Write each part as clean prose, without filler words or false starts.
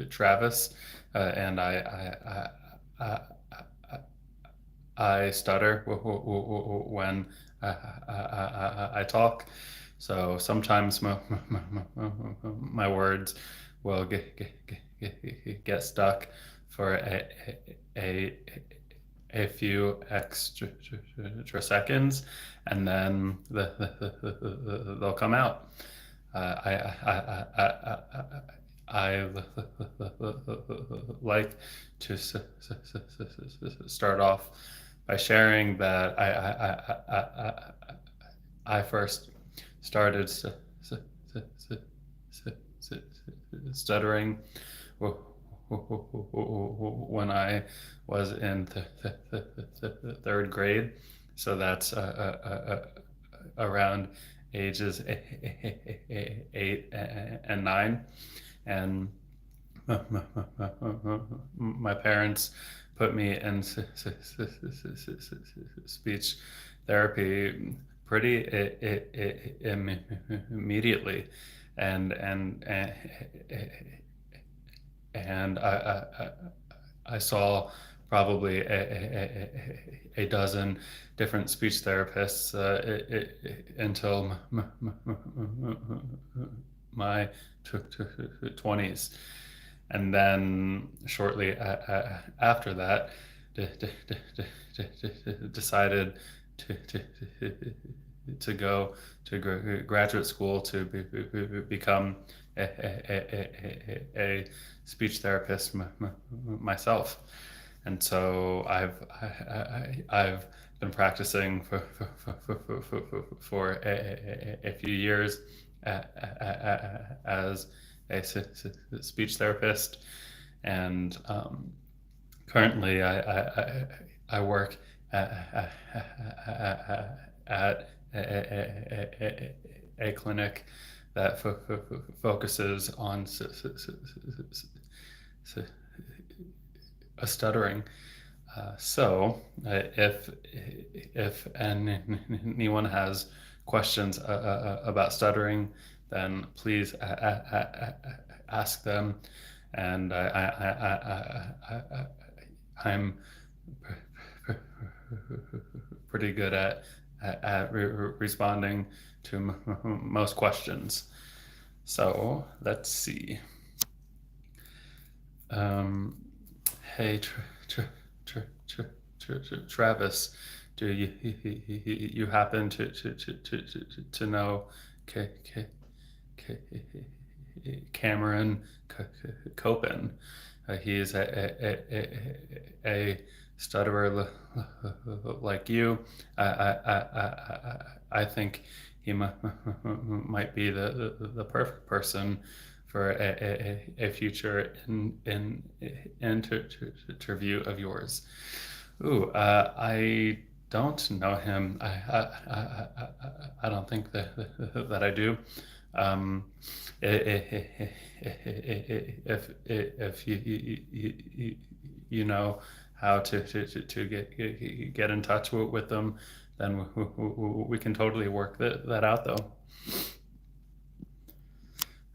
Travis, and I, I stutter when I talk. So sometimes my words will get stuck for a, a few extra seconds, and then they'll come out. I like to start off by sharing that I first started stuttering when I was in the third grade. So that's around ages 8 and 9. And my parents put me in speech therapy pretty immediately, and I saw probably a dozen different speech therapists until my 20s. And then shortly after that, decided to go to graduate school to become a speech therapist myself. And so I've been practicing for a few years as a speech therapist, and currently I work at a clinic that focuses on stuttering. So if anyone has questions about stuttering, then please ask them, and I'm pretty good at responding to most questions. So let's see. Hey, Travis, do you happen to know Cameron Copen? He is a stutterer like you. I think he might be the perfect person for a future interview of yours. Ooh, I don't know him. I don't think that I do. Um, if you know how to get in touch with them, then we can totally work that out, though.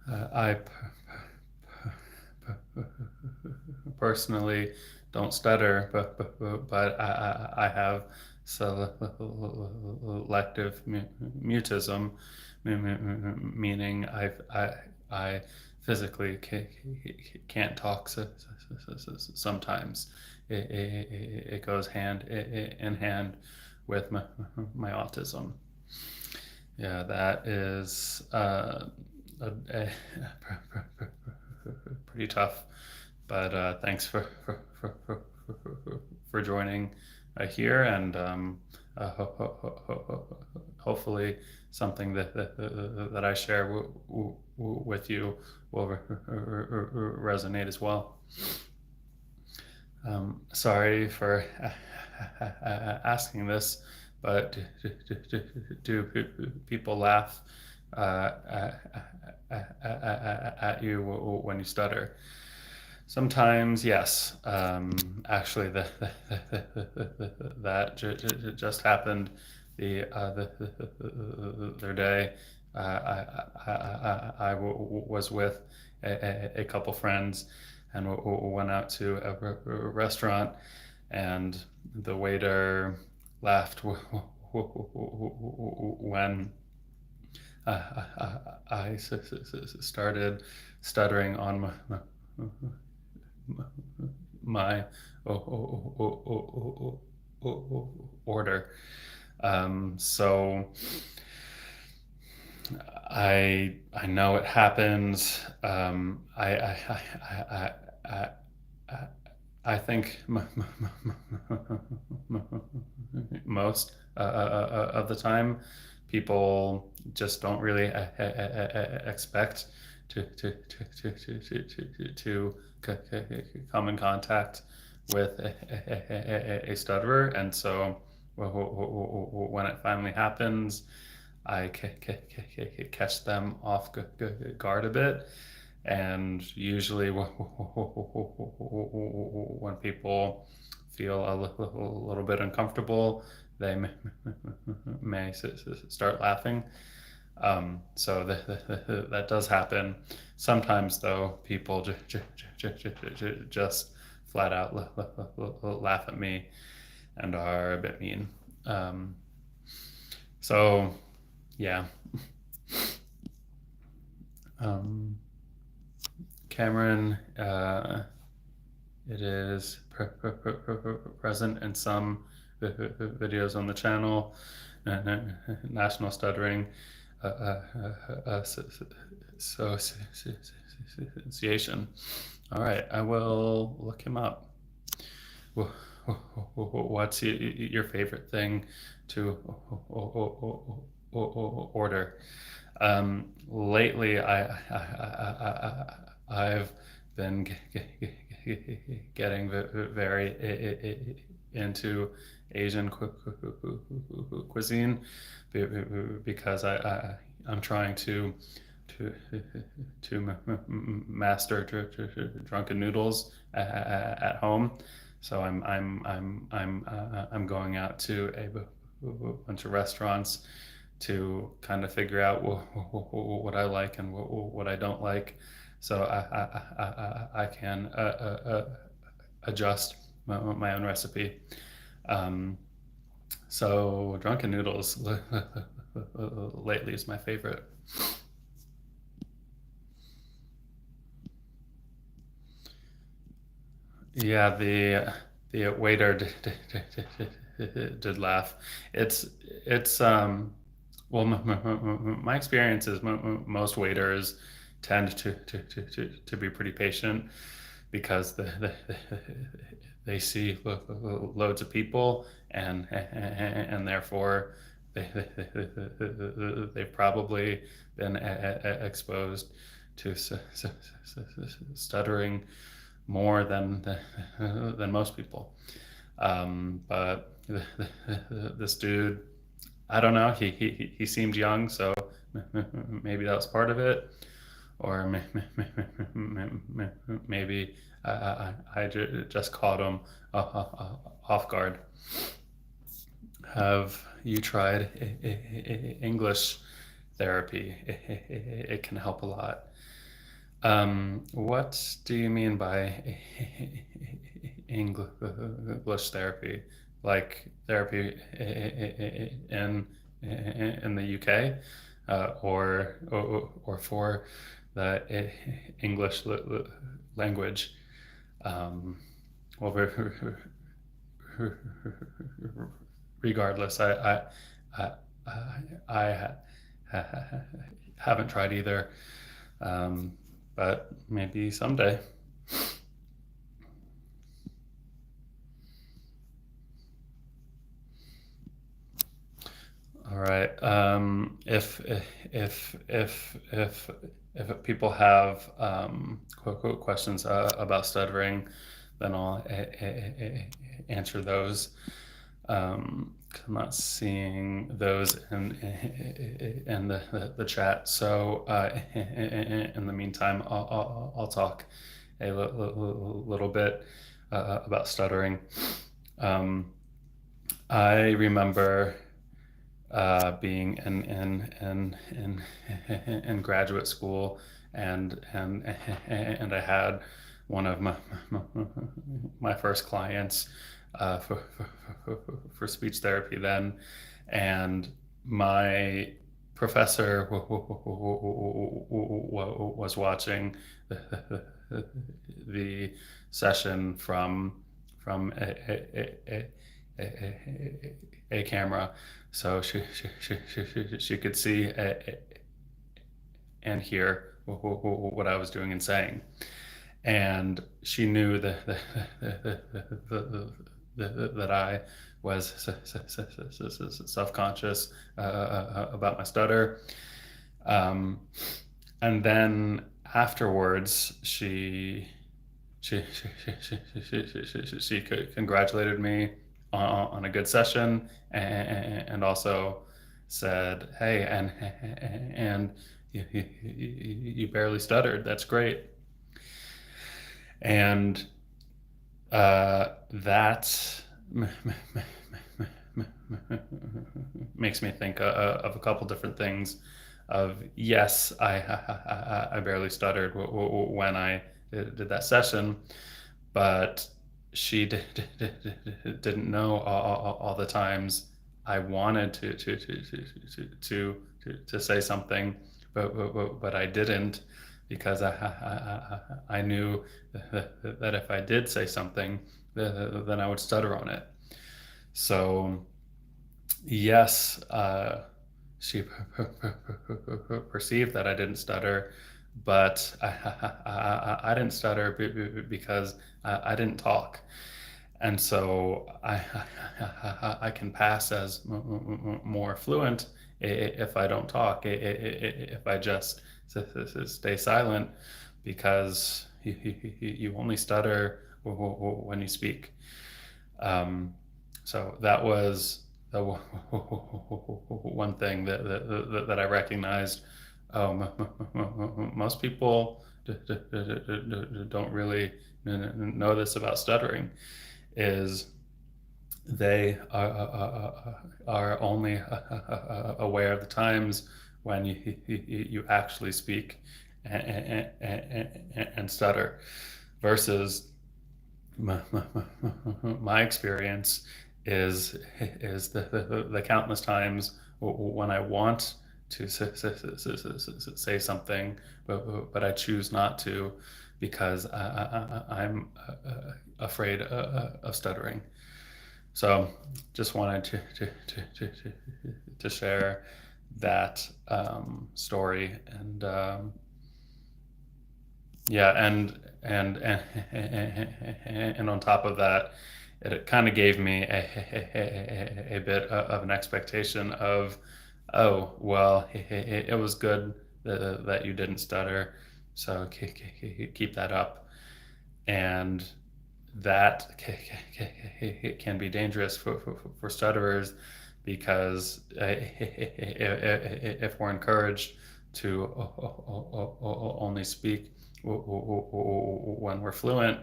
I personally don't stutter, but I have selective mutism, meaning I physically can't talk sometimes. It goes hand in hand with my autism. Yeah, that is pretty tough. But thanks for joining here, and hopefully something that I share with you will resonate as well. Sorry for asking this, but do people laugh at you when you stutter? Sometimes, yes. Actually, that just happened the other day, was with a couple friends, and went out to a restaurant, and the waiter laughed when I started stuttering on my order. So I know it happens. I, I I think most of the time, people just don't really expect to come in contact with a stutterer, and so when it finally happens, I catch them off guard a bit. And usually, when people feel a little bit uncomfortable, they may start laughing. So that does happen. Sometimes, though, people just flat out laugh at me and are a bit mean. So, yeah. Cameron, it is present in some videos on the channel. National Stuttering Association. All right, I will look him up. What's your favorite thing to order? Lately, I've been getting very into Asian cuisine, because I'm trying to master drunken noodles at home. So I'm going out to a bunch of restaurants to kind of figure out what I like and what I don't like, so I can adjust my own recipe. So drunken noodles lately is my favorite. Yeah, the waiter did laugh. It's well, my experience is most waiters tend to be pretty patient, because they see loads of people, and therefore they've probably been exposed to stuttering more than most people. But this dude, I don't know. He seemed young, so maybe that was part of it, or maybe I just caught him off guard. Have you tried English therapy? It can help a lot. What do you mean by English therapy? Like therapy in the UK, or for the English language? Well, regardless, I, I haven't tried either, but maybe someday. All right. If people have questions about stuttering, then I'll answer those. I'm not seeing those in the chat. So in the meantime, I'll talk a little bit about stuttering. I remember being in graduate school, and I had one of my first clients for speech therapy then, and my professor was watching the session from a camera, so she could see and hear what I was doing and saying, and she knew that I was self-conscious about my stutter. And then afterwards, she congratulated me on a good session, and also said, "Hey, and you barely stuttered. That's great." And that makes me think of a couple different things. Of yes, I barely stuttered when I did that session, but she didn't know all the times I wanted to say something, but I didn't, because I knew that if I did say something, then I would stutter on it. So yes, she perceived that I didn't stutter, but I didn't stutter because I didn't talk. And so I can pass as more fluent if I don't talk, if I just stay silent, because you only stutter when you speak. So that was the one thing that I recognized. Most people don't really know this about stuttering, is they are only aware of the times when you actually speak and stutter, versus my experience is the countless times when I want to say something, but I choose not to, because I'm afraid of stuttering. So just wanted to share that story. And yeah, and on top of that, it kind of gave me a bit of an expectation of, oh well, it was good that you didn't stutter, so keep that up. And that can be dangerous for stutterers, because if we're encouraged to only speak when we're fluent,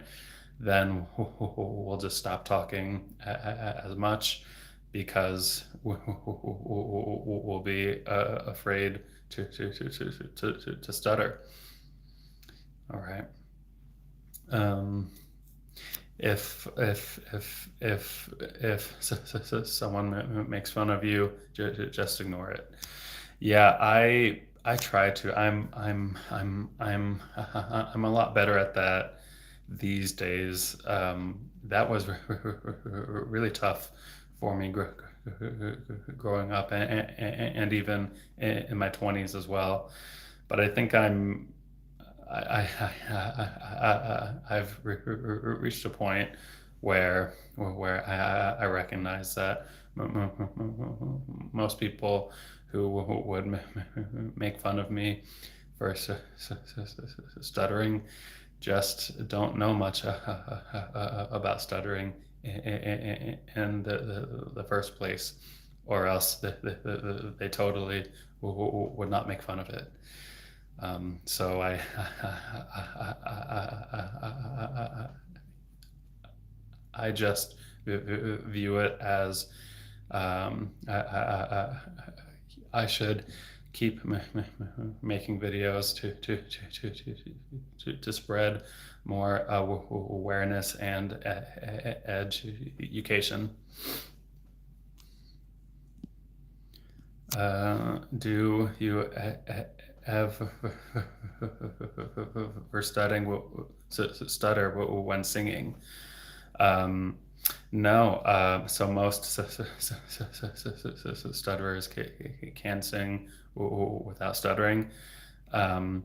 then we'll just stop talking as much, because we'll be afraid to stutter. All right. If someone makes fun of you, just ignore it. Yeah, I try to. I'm a lot better at that these days. That was really tough for me growing up, and even in my 20s as well. But I think I've reached a point where I recognize that most people who would make fun of me for stuttering just don't know much about stuttering in the first place, or else they totally would not make fun of it. So I just view it as I should keep making videos to spread more awareness and education. Do you ever stutter when singing? Um, no, so most stutterers can sing without stuttering. Um,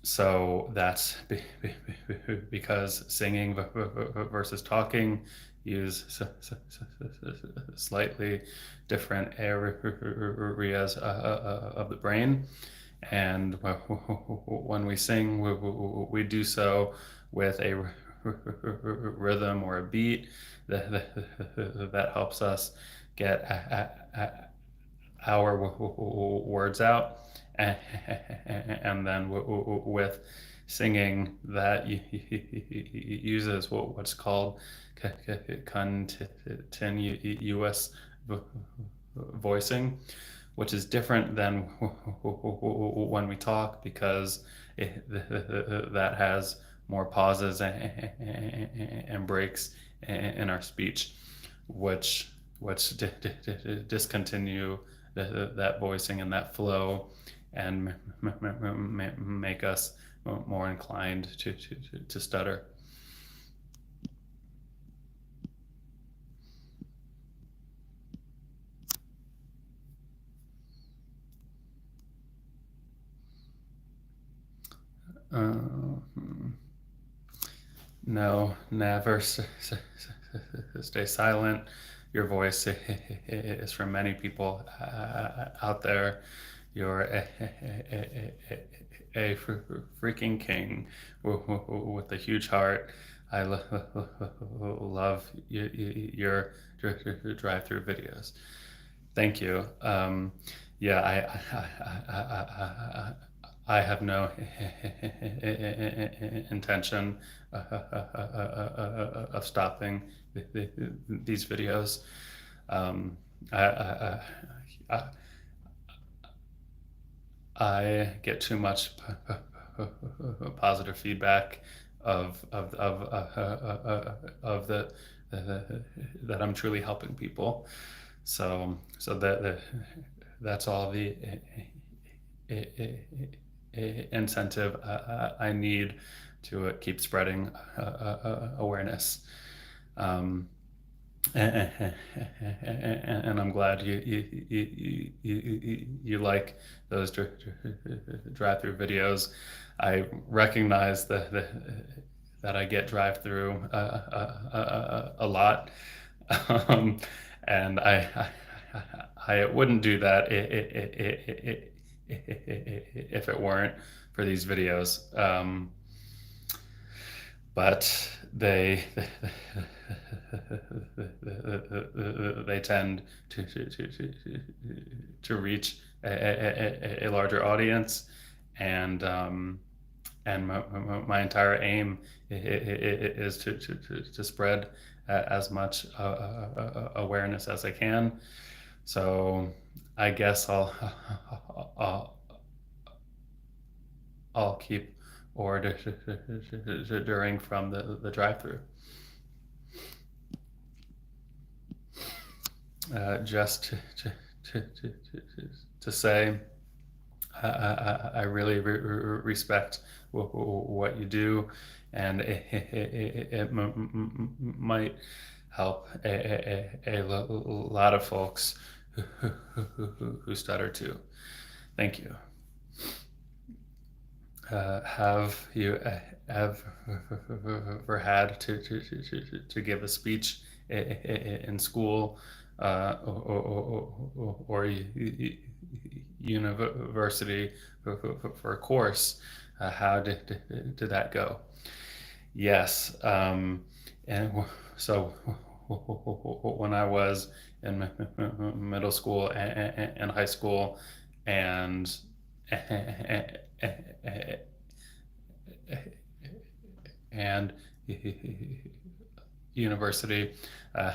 so that's because singing versus talking use slightly different areas of the brain. And when we sing, we do so with a rhythm or a beat that helps us get our words out. And then with singing, that uses what's called continuous voicing, which is different than when we talk, because that has more pauses and breaks in our speech, which discontinue that voicing and that flow, and make us more inclined to stutter. No, never stay silent. Your voice is for many people out there. You're a freaking king with a huge heart. I love your drive-through videos. Thank you. Yeah, I have no intention of stopping these videos. Um, I, I, I get too much positive feedback of that I'm truly helping people. So that's all the incentive I need to keep spreading awareness. Um, and I'm glad you like those drive-through videos. I recognize that I get drive-through a lot, um, and I wouldn't do that if it weren't for these videos. But they tend to reach a larger audience, and my entire aim is to spread as much awareness as I can. So I guess I'll keep ordering from the drive-through. Just to say, I really respect what you do, and it might help a lot of folks who stutter too. Thank you. Have you ever had to give a speech in school or university for a course? How did that go? Yes. And so when I was in middle school and high school, and and university, uh,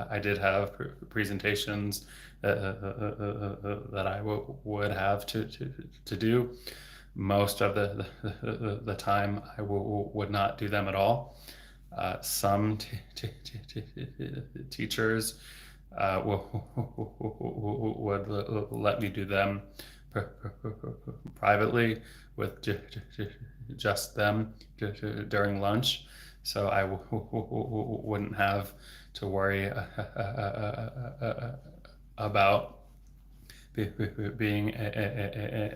I did have presentations that I would have to do. Most of the time, I would not do them at all. Some teachers would let me do them privately with just them during lunch, so I wouldn't have to worry about being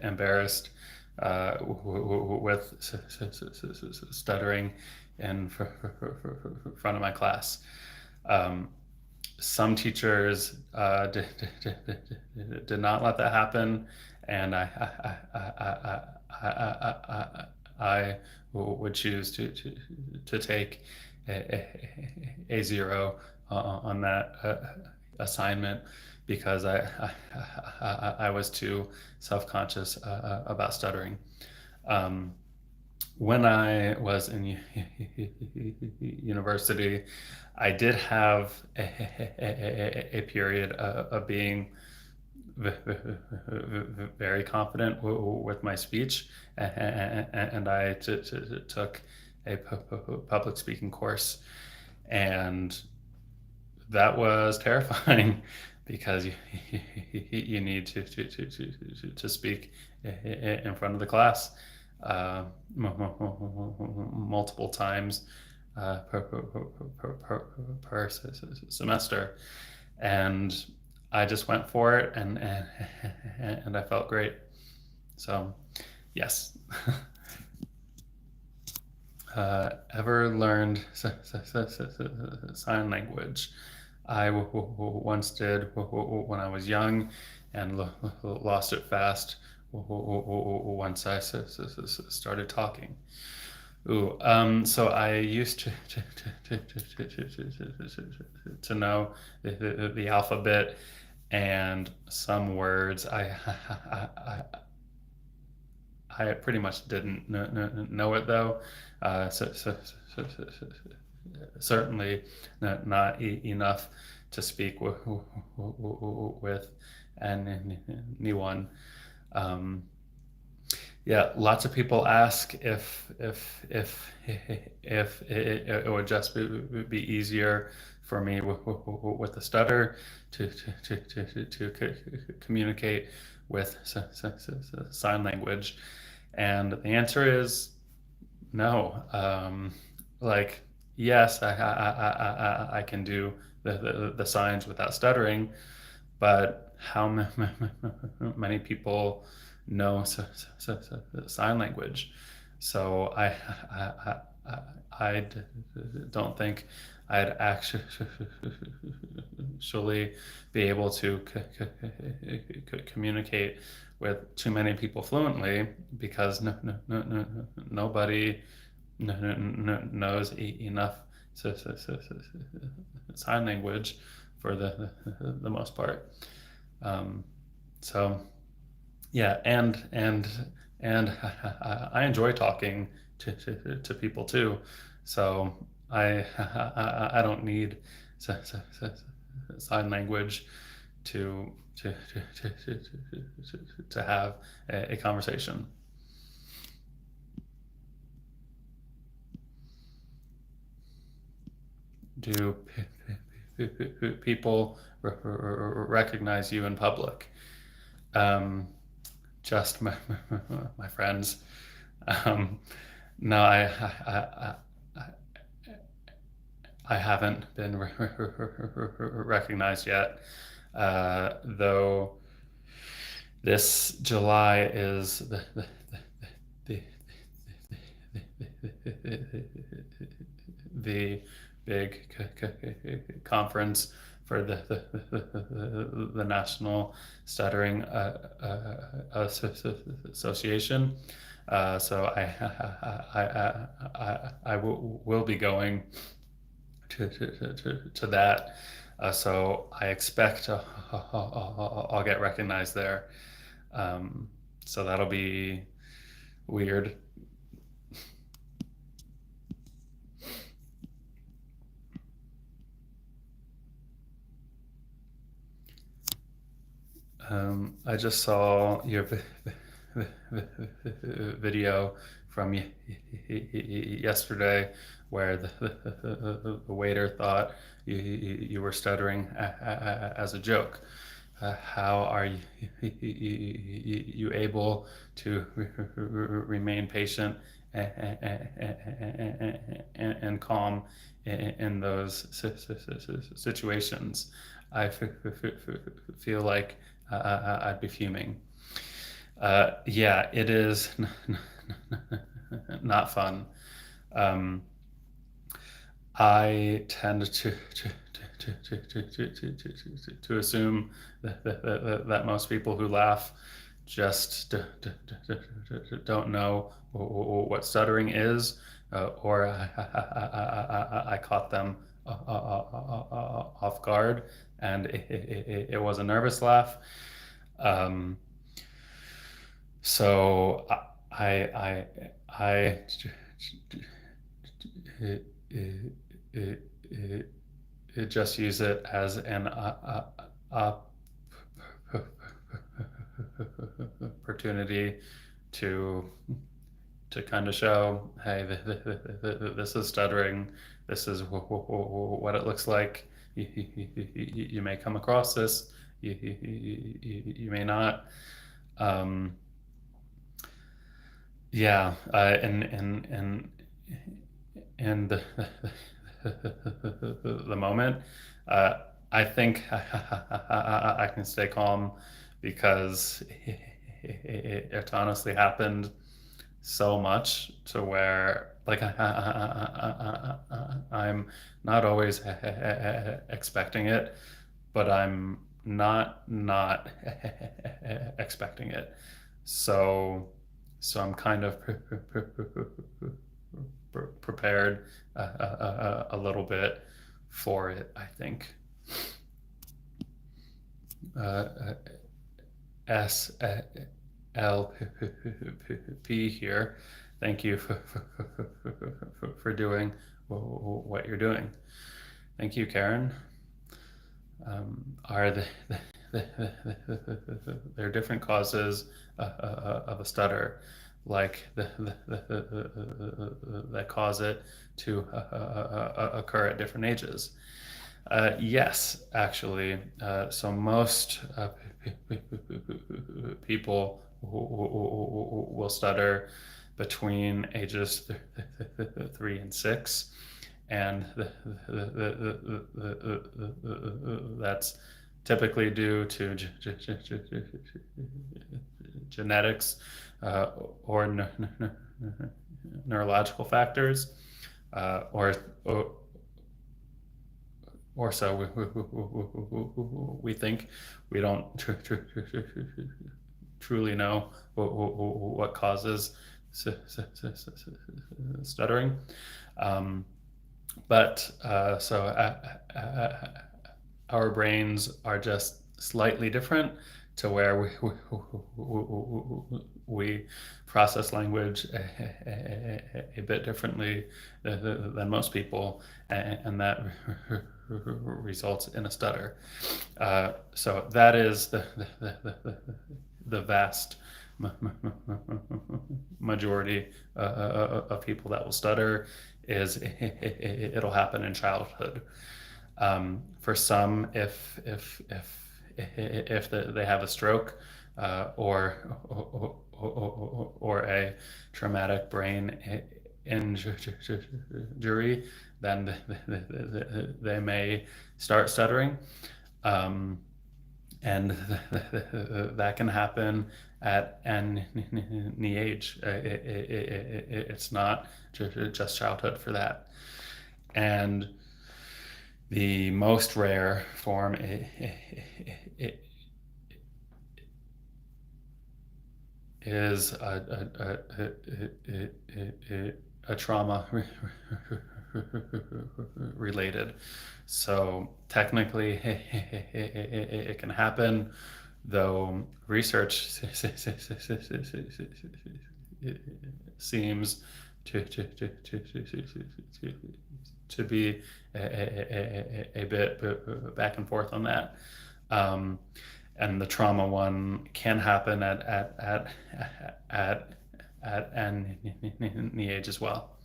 embarrassed with stuttering in front of my class. Some teachers did not let that happen, and I would choose to take a zero on that assignment because I was too self-conscious about stuttering. When I was in university, I did have a period of being very confident with my speech, and I took a public speaking course, and that was terrifying because you need to speak in front of the class multiple times per semester, and I just went for it, and I felt great. So, yes. Ever learned sign language? I once did when I was young, and lost it fast once I started talking. So I used to know the alphabet and some words. I pretty much didn't know it though. Certainly not enough to speak with anyone. Yeah, lots of people ask if it would just be easier for me with the stutter to communicate with sign language, and the answer is no. Like, yes, I can do the signs without stuttering, but how many people know sign language? So I don't think I'd actually be able to communicate with too many people fluently because nobody knows enough sign language for the most part. So yeah, and I enjoy talking to people too. So I don't need sign language to to have a conversation. Do people recognize you in public? Just my friends. No, I haven't been recognized yet, though this July is the, the big conference for the National Stuttering Association. So I will be going to that. So I expect I'll get recognized there. So that'll be weird. I just saw your video from yesterday where the waiter thought you were stuttering as a joke. How are you able to remain patient and calm in those situations? I feel like I'd be fuming. Yeah, it is not fun. Um, I tend to assume that most people who laugh just don't know what stuttering is, or I caught them off guard, and it was a nervous laugh. Um, so I just use it as an opportunity to kind of show, hey, this is stuttering. This is what it looks like. You may come across this. You may not. Um, yeah, in the moment, uh, I think I can stay calm because it honestly happened so much to where like I'm not always expecting it, but I'm not expecting it. So I'm kind of prepared a little bit for it, I think. SLP here. Thank you for doing what you're doing. Thank you, Karen. Are there are different causes of a stutter, like that cause it to occur at different ages? Yes, actually. So most people will stutter between ages 3 and 6, and that's typically due to genetics or neurological factors, or so we think. We don't truly know what causes stuttering. But our brains are just slightly different to where we process language a bit differently than most people, and that results in a stutter. So that is the vast majority of people that will stutter. It'll happen in childhood. For some, if they have a stroke or a traumatic brain injury, then they may start stuttering. And that can happen at any age. It's not just childhood for that. And the most rare form is a trauma related. So technically it can happen, though research seems to be a bit back and forth on that. and the trauma one can happen at any age as well.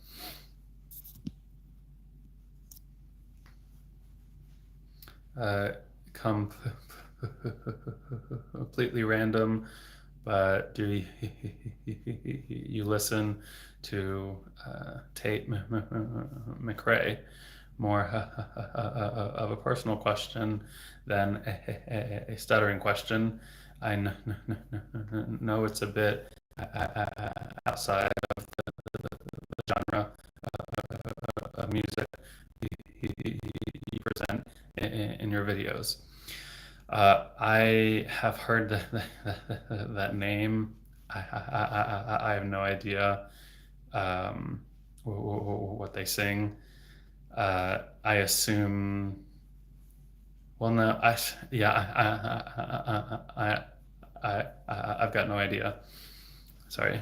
Completely random, but do you listen to Tate McRae? More of a personal question than a stuttering question. I know it's a bit outside of the genre of music you present in your videos. I have heard that name. I have no idea what they sing. I assume. Well, no, I've got no idea. Sorry.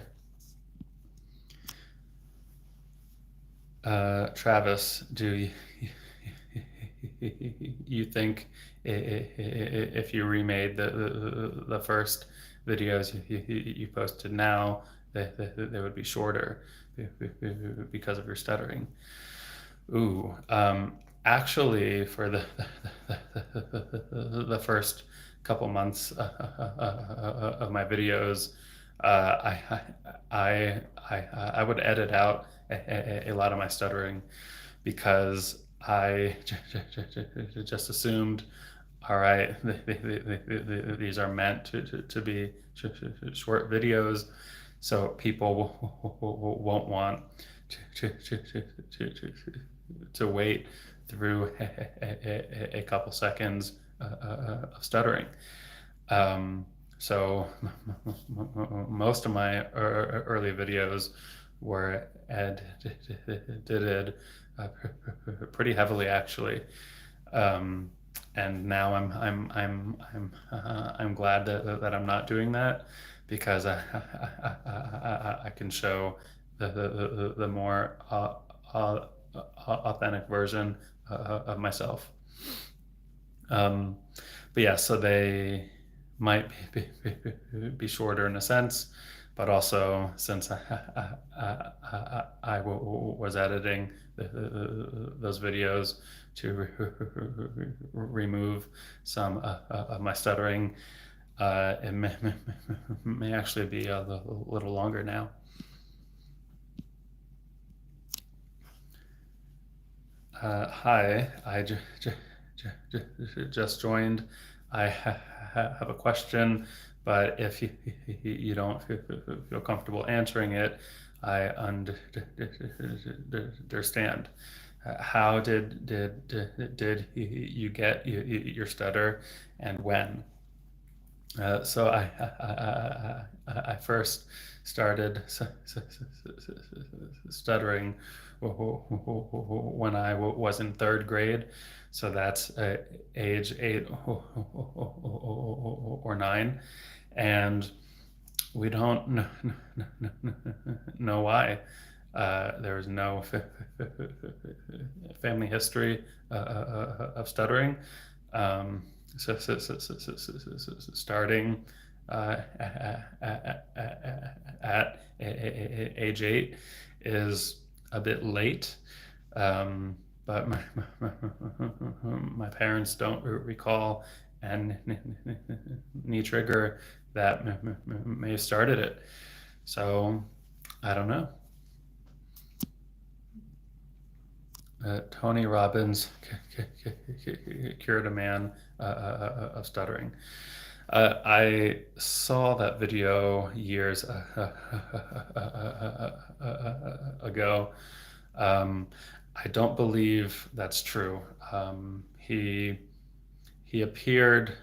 Travis, do you think if you remade the first videos you posted now, they would be shorter because of your stuttering? Ooh, actually, for the first couple months of my videos, I would edit out a lot of my stuttering because I just assumed, all right, these are meant to be short videos, so people won't want to wait through a couple seconds of stuttering. So most of my early videos were edited pretty heavily, actually. And now I'm glad that I'm not doing that, because I can show the more authentic version of myself. But yeah, so they might be shorter in a sense, but also since I was editing those videos to remove some of my stuttering, it may actually be a little longer now. Hi, I just joined. I have a question, but if you don't feel comfortable answering it, I understand. How did you get your stutter, and when? So I first started stuttering when I was in third grade. So that's age 8 or 9. And we don't know why. There was no family history of stuttering. Starting at age 8 is a bit late, but my parents don't recall any trigger that may have started it. So I don't know. Tony Robbins cured a man of stuttering. I saw that video years ago. I don't believe that's true. He appeared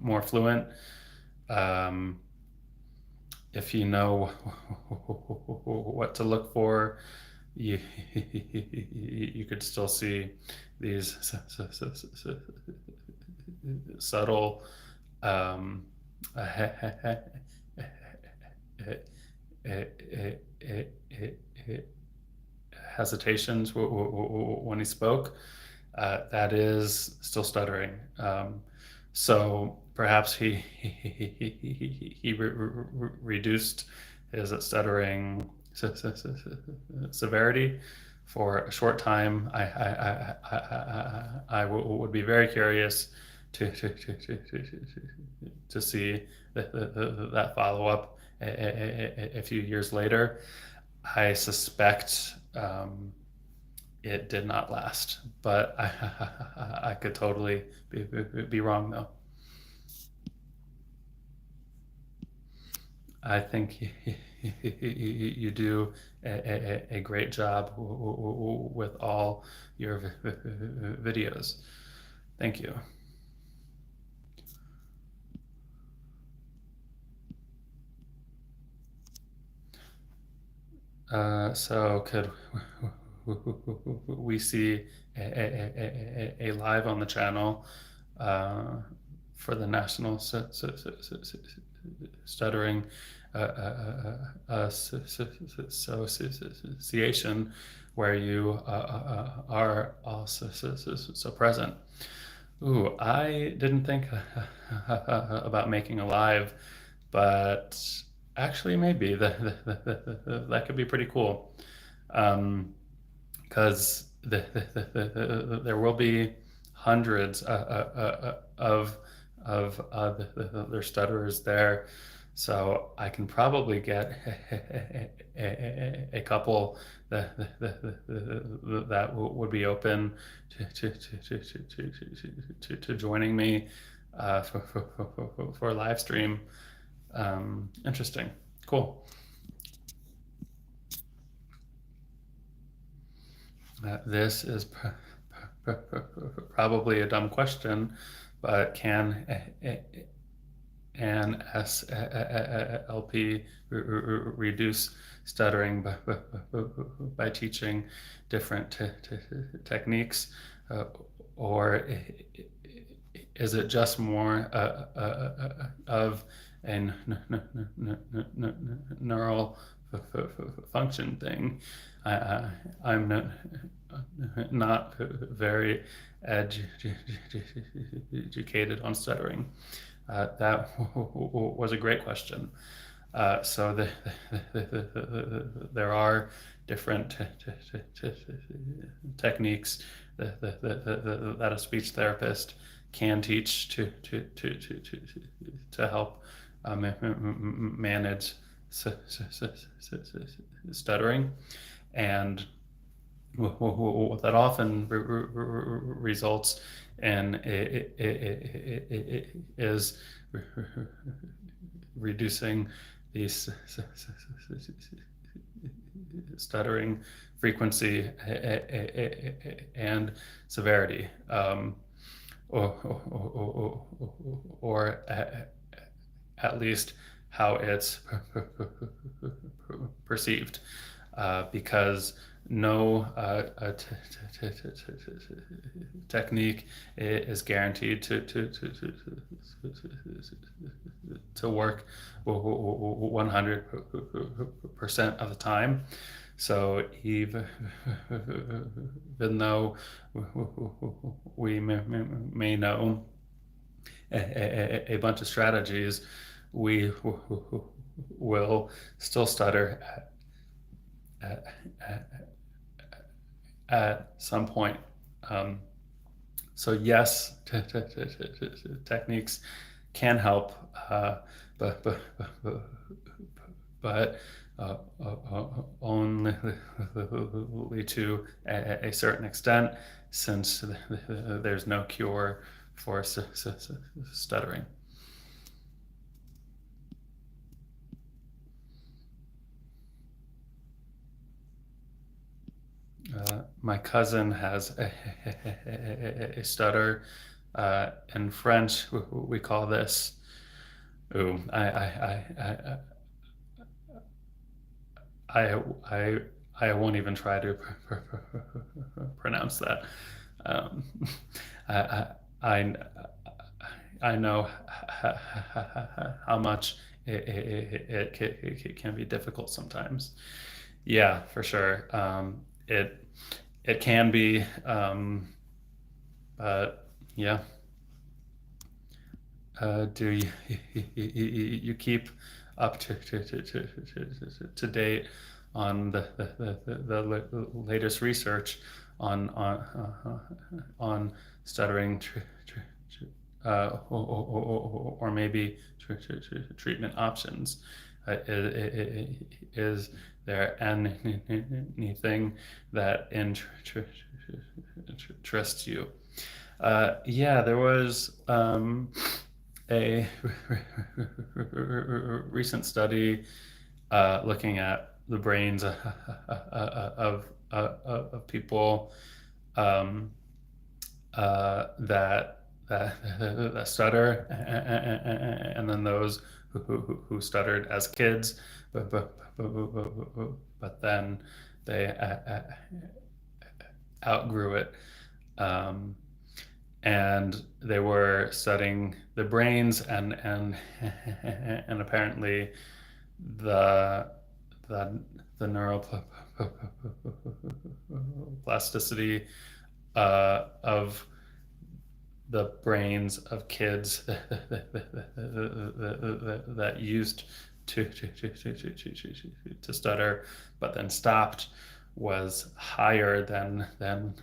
more fluent. If you know what to look for, you could still see these subtle hesitations when he spoke. That is still stuttering. So perhaps he reduced his stuttering severity for a short time. Would be very curious to see that follow up a few years later. I suspect it did not last, but I could totally be wrong though. I think you do a great job with all your videos. Thank you. So could we see a live on the channel for the National Stuttering Association, where you are also so present? Ooh, I didn't think about making a live, but actually maybe that could be pretty cool. Because there will be hundreds of their stutterers there, so I can probably get a couple that would be open to joining me for a live stream. Interesting, cool. This is probably a dumb question, but can an SLP reduce stuttering by teaching different techniques, or is it just more of a neural function thing? I'm not very educated on stuttering. That was a great question. So there are different techniques that a speech therapist can teach to help manage stuttering, and what that often results in is reducing these stuttering frequency and severity, or at least how it's perceived, because no technique is guaranteed to work 100% of the time. So even though we may know a bunch of strategies, we will still stutter at some point. So yes, techniques can help, but only to a certain extent, since there's no cure for stuttering. My cousin has a stutter. In French, we call this. Ooh, I won't even try to pronounce that. Um, I, I I know how much it can be difficult sometimes. Yeah, for sure. It can be, but yeah. Do you keep up to date on the latest research on stuttering or maybe treatment options? Is there anything that interests you? Yeah, there was a recent study looking at the brains of people um, that stutter, and then those who stuttered as kids, but then they outgrew it. Um, and they were studying the brains and apparently the the the neuroplasticity of the brains of kids that used to stutter but then stopped was higher than the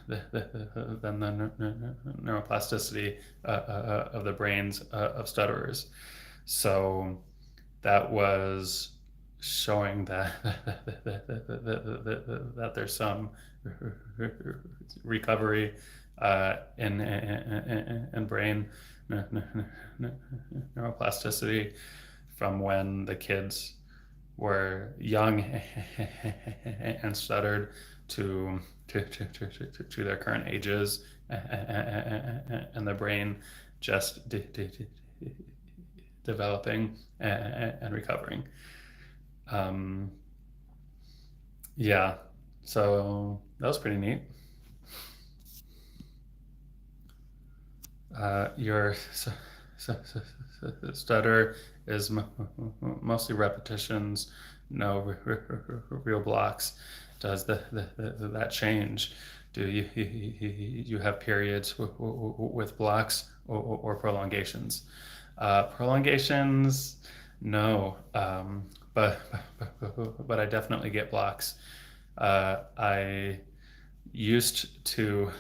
neuroplasticity of the brains of stutterers. So that was showing that there's some recovery in brain neuroplasticity from when the kids were young and stuttered to their current ages, and the brain just developing and recovering. Yeah, so that was pretty neat. Your stutter is mostly repetitions, no real blocks. Does that change? Do you have periods with blocks or prolongations? Prolongations, no, but I definitely get blocks. I used to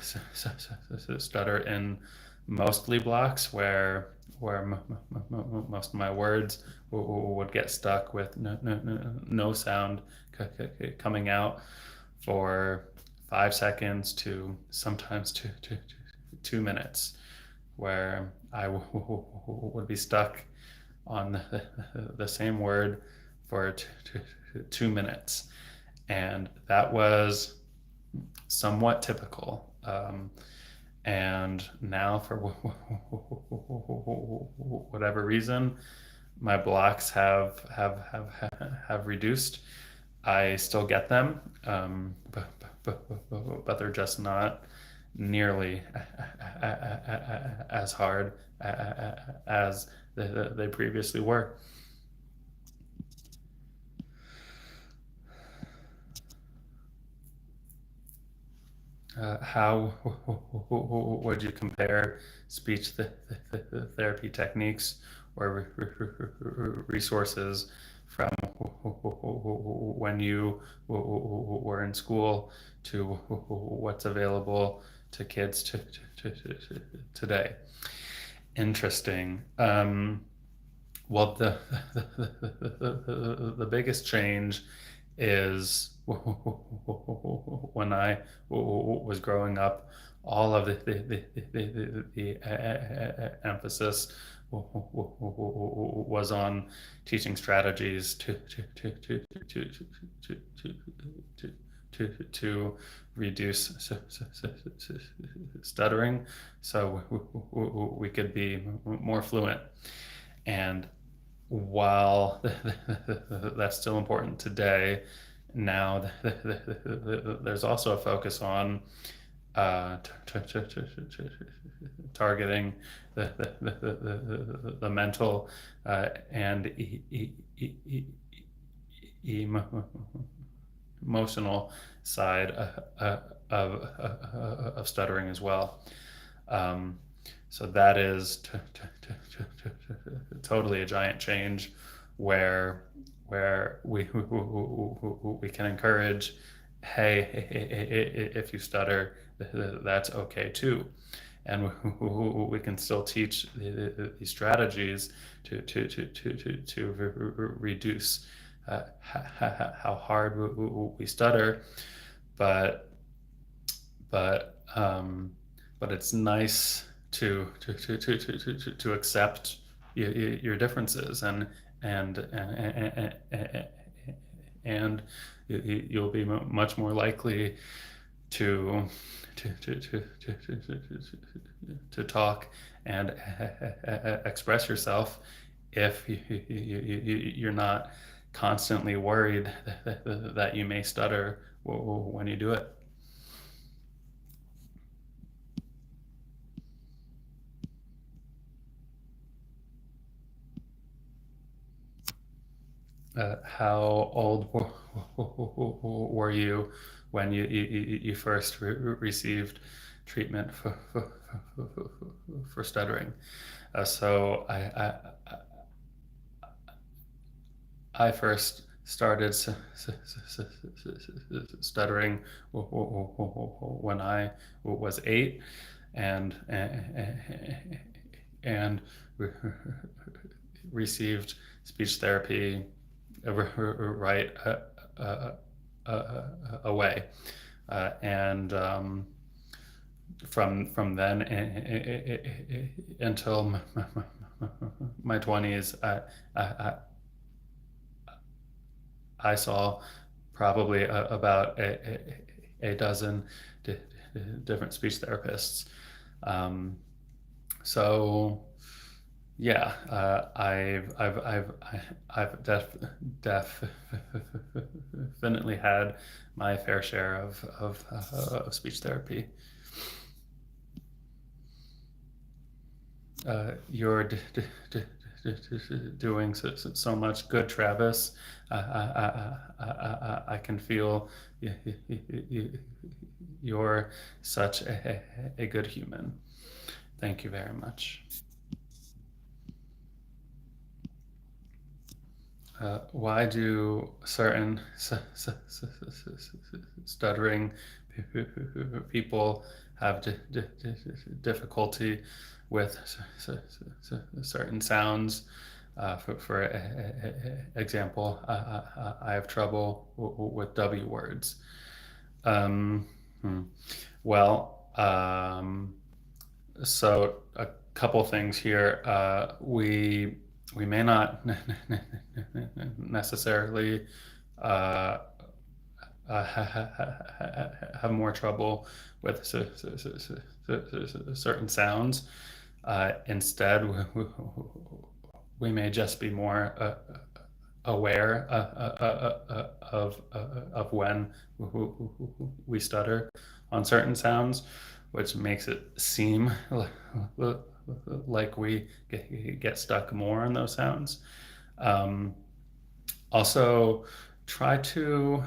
stutter in mostly blocks where most of my words would get stuck with no sound coming out for 5 seconds to sometimes 2 minutes, where I would be stuck on the same word for 2 minutes. And that was somewhat typical. And now, for whatever reason, my blocks have reduced. I still get them, but they're just not nearly as hard as they previously were. How would you compare speech therapy techniques or resources from when you were in school to what's available to kids today? Interesting. Well, the biggest change is when I was growing up, all of the emphasis was on teaching strategies to reduce stuttering, so we could be more fluent. And while that's still important today, now there's also a focus on targeting the mental and emotional side of stuttering as well. So that is totally a giant change where we can encourage, hey, if you stutter, that's okay too, and we can still teach these strategies to reduce how hard we stutter, but but um, but it's nice to accept your differences, and and you'll be much more likely to to talk and express yourself if you're not constantly worried that you may stutter when you do it. How old were you when you first received treatment for stuttering? So I first started stuttering when I was 8, and and received speech therapy right away, and from then until my 20s, I saw probably about a dozen different speech therapists. Um, so yeah, I've definitely had my fair share of speech therapy. You're doing so much good, Travis. I can feel you're such a good human. Thank you very much. Why do certain stuttering people have difficulty with certain sounds? For example, I have trouble with W words. Um, hmm. Well, so a couple things here. We may not necessarily uh, have more trouble with certain sounds. Instead, we may just be more aware of when we stutter on certain sounds, which makes it seem like we get stuck more on those sounds. Um, Also, try to,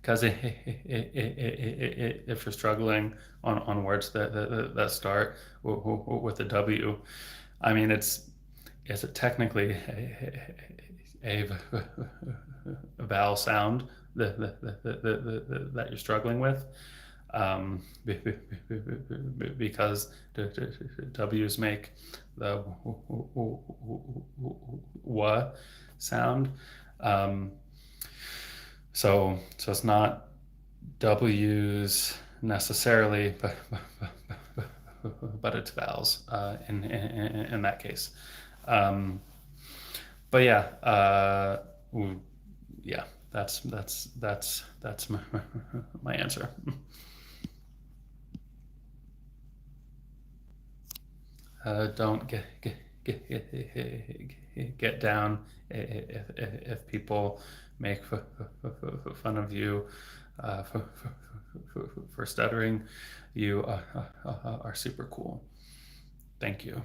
because if you're struggling on words that start with a W, I mean, is it technically a vowel sound that you're struggling with? Because W's make the w sound. Um, so it's not W's necessarily, but it's vowels in that case. Um, but yeah, yeah, that's my answer. Don't get down if people make fun of you for stuttering. You are super cool. Thank you.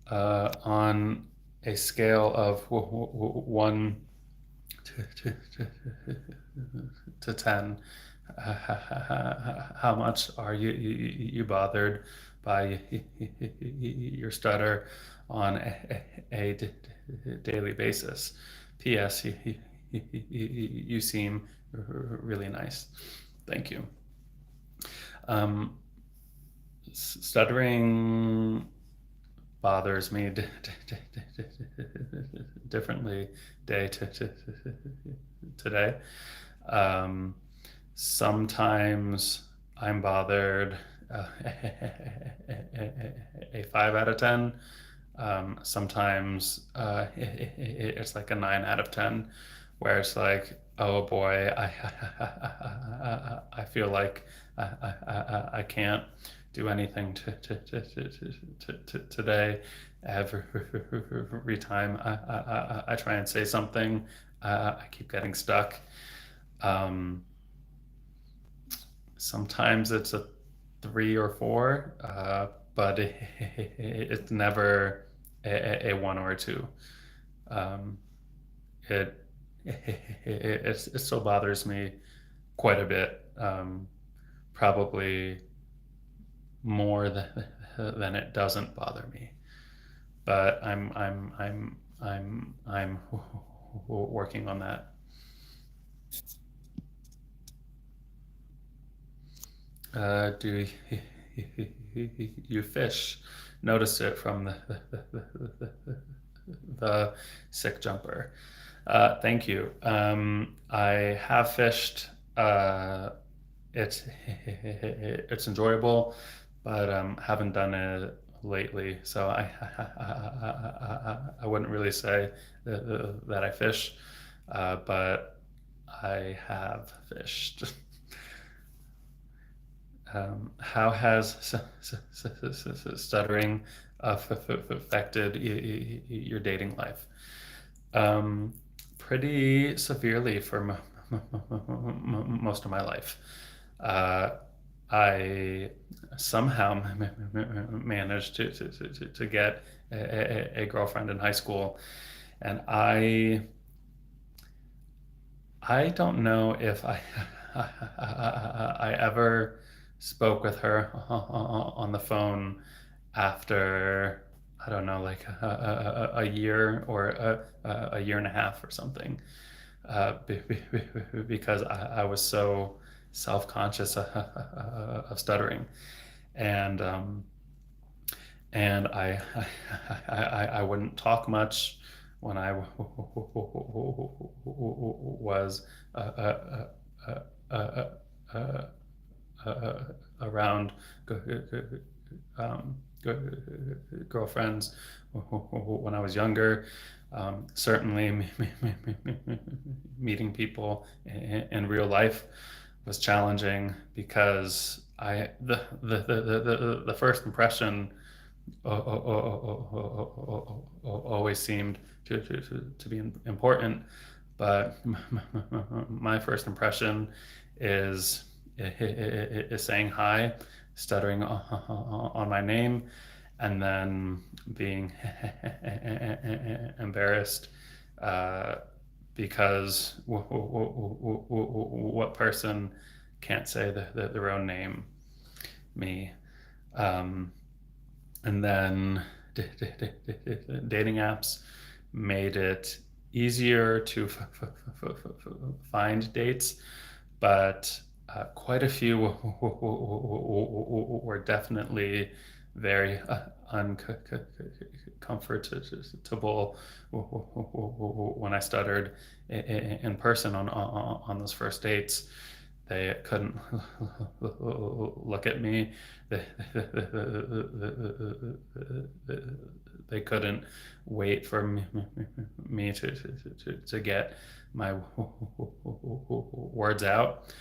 On a scale of 1 to 10, How much are you bothered by your stutter on a daily basis? P.S. You seem really nice. Thank you. Um, Stuttering bothers me differently day to day. Um, Sometimes I'm bothered a 5 out of 10. Sometimes it's like a 9 out of 10, where it's like, oh boy, I feel like I can't do anything today. Every time I try and say something, I keep getting stuck. Um, Sometimes it's a 3 or 4, but it's never a 1 or a 2. Um, it, it still bothers me quite a bit, probably more than it doesn't bother me. But I'm working on that. Do you fish? Noticed it from the sick jumper. Thank you. I have fished. It's it's enjoyable, but haven't done it lately. So I wouldn't really say that I fish, but I have fished. How has stuttering affected your dating life? Um, Pretty severely for most of my life. Uh, I somehow managed to get a girlfriend in high school, and I don't know if I ever spoke with her on the phone after, I don't know, like a year or a year and a half or something, because I was so self-conscious of stuttering, and and I wouldn't talk much when I was uh, uh, around um, girlfriends when I was younger. Certainly, meeting people in real life was challenging because the first impression always seemed to be important, but my first impression is saying hi, stuttering on my name, and then being embarrassed, uh, because what person can't say their own name? Me. Um, and then dating apps made it easier to find dates, but quite a few were definitely very uncomfortable when I stuttered in person on those first dates. They couldn't look at me. They couldn't wait for me to get my words out.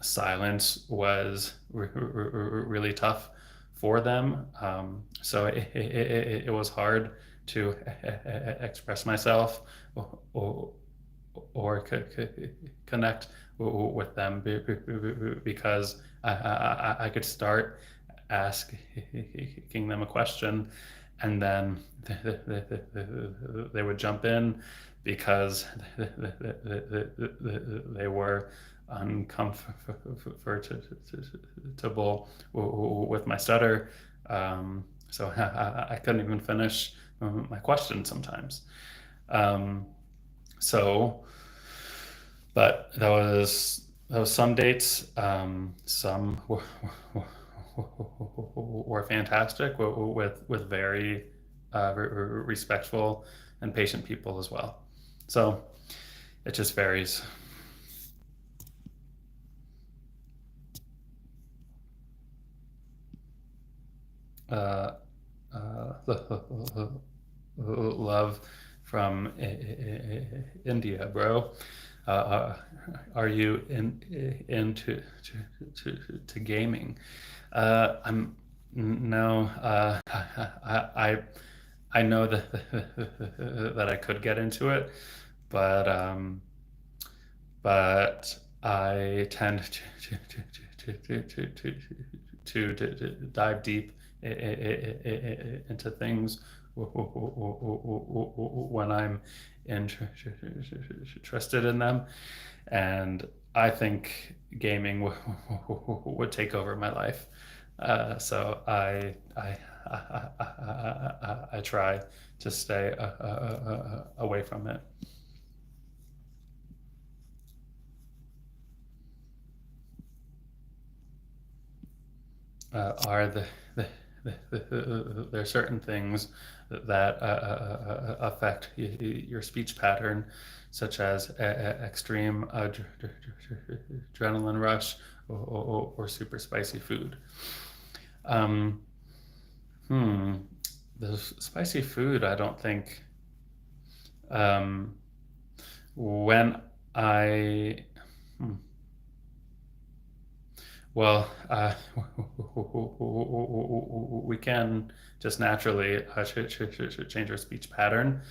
Silence was really tough for them. So it was hard to express myself or connect with them, because I could start asking them a question, and then they would jump in because they were uncomfortable with my stutter. So I couldn't even finish my question sometimes. Um, so, but that was some dates. Some were fantastic with very respectful and patient people as well. So it just varies. Uh, love from India, bro. Are you into to gaming? I'm no. I know that that I could get into it, but but I tend to dive deep into things when I'm interested in them, and I think gaming would take over my life. So I try to stay away from it. Are there are certain things that affect your speech pattern, such as extreme adrenaline rush or super spicy food. Um, hmm, the spicy food, I don't think. Um, when I hmm, Well, we can just naturally change our speech pattern.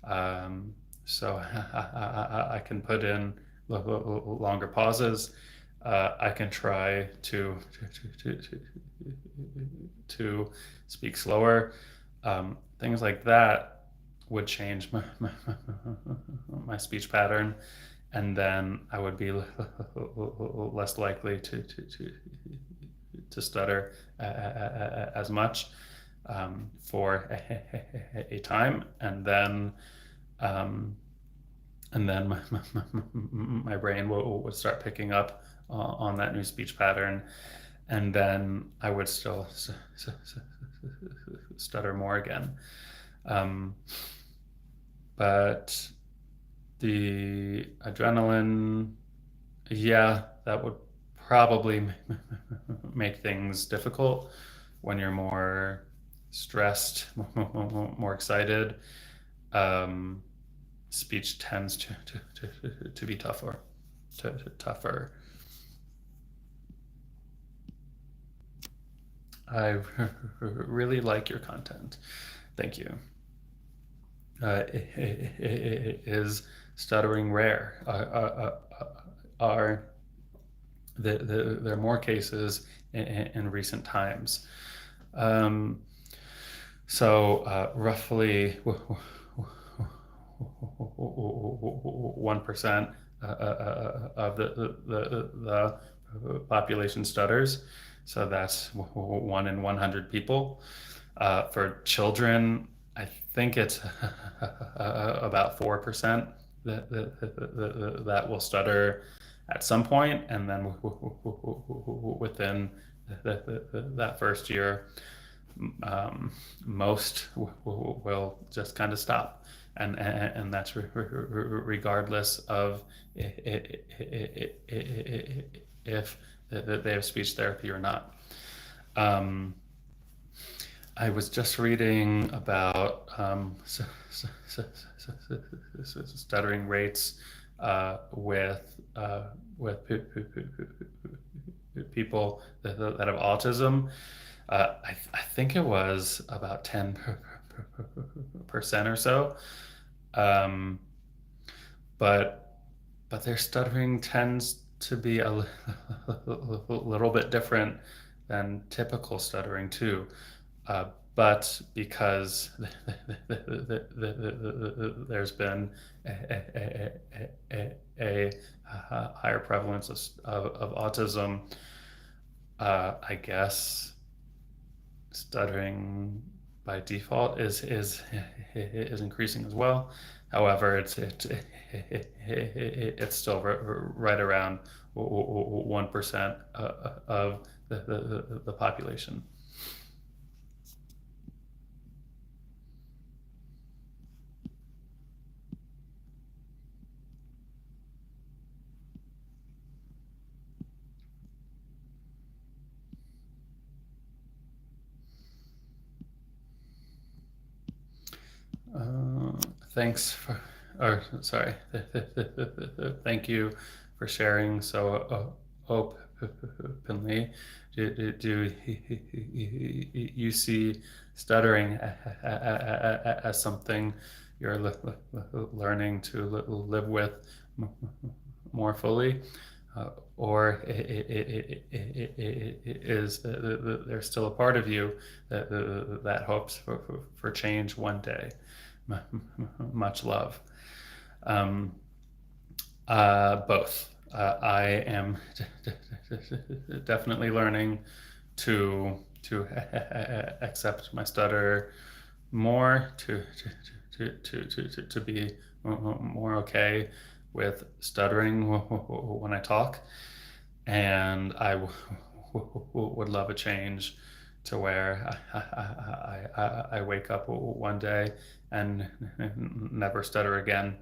Um, so I can put in longer pauses. I can try to speak slower. Things like that would change my speech pattern, and then I would be less likely to stutter as much for a time, um, and then my brain would start picking up on that new speech pattern, and then I would still stutter more again. Um, but the adrenaline, yeah, that would probably make things difficult when you're more stressed, more excited. Um, speech tends to be tougher. Tougher. I really like your content. Thank you. Is stuttering rare? Are there are more cases in recent times? Um, so roughly 1% of the population stutters. So that's 1 in 100 people. For children, I think it's about 4% that will stutter at some point, and then within that first year, most will just kind of stop, and that's regardless of if they have speech therapy or not. Um, I was just reading about stuttering rates with people that have autism. I think it was about 10% or so. Um, but their stuttering tends to be a little bit different than typical stuttering too. but because there's been a higher prevalence of autism, I guess stuttering by default is increasing as well. However, it's still right around 1% of the population. Uh, Thanks for, or sorry, thank you for sharing so openly. Do you see stuttering as something you're learning to live with more fully? Or is there still a part of you that hopes for change one day? Much love. Um, Both. I am definitely learning to accept my stutter more, to be more okay with stuttering when I talk, and I would love a change to where I wake up one day and never stutter again.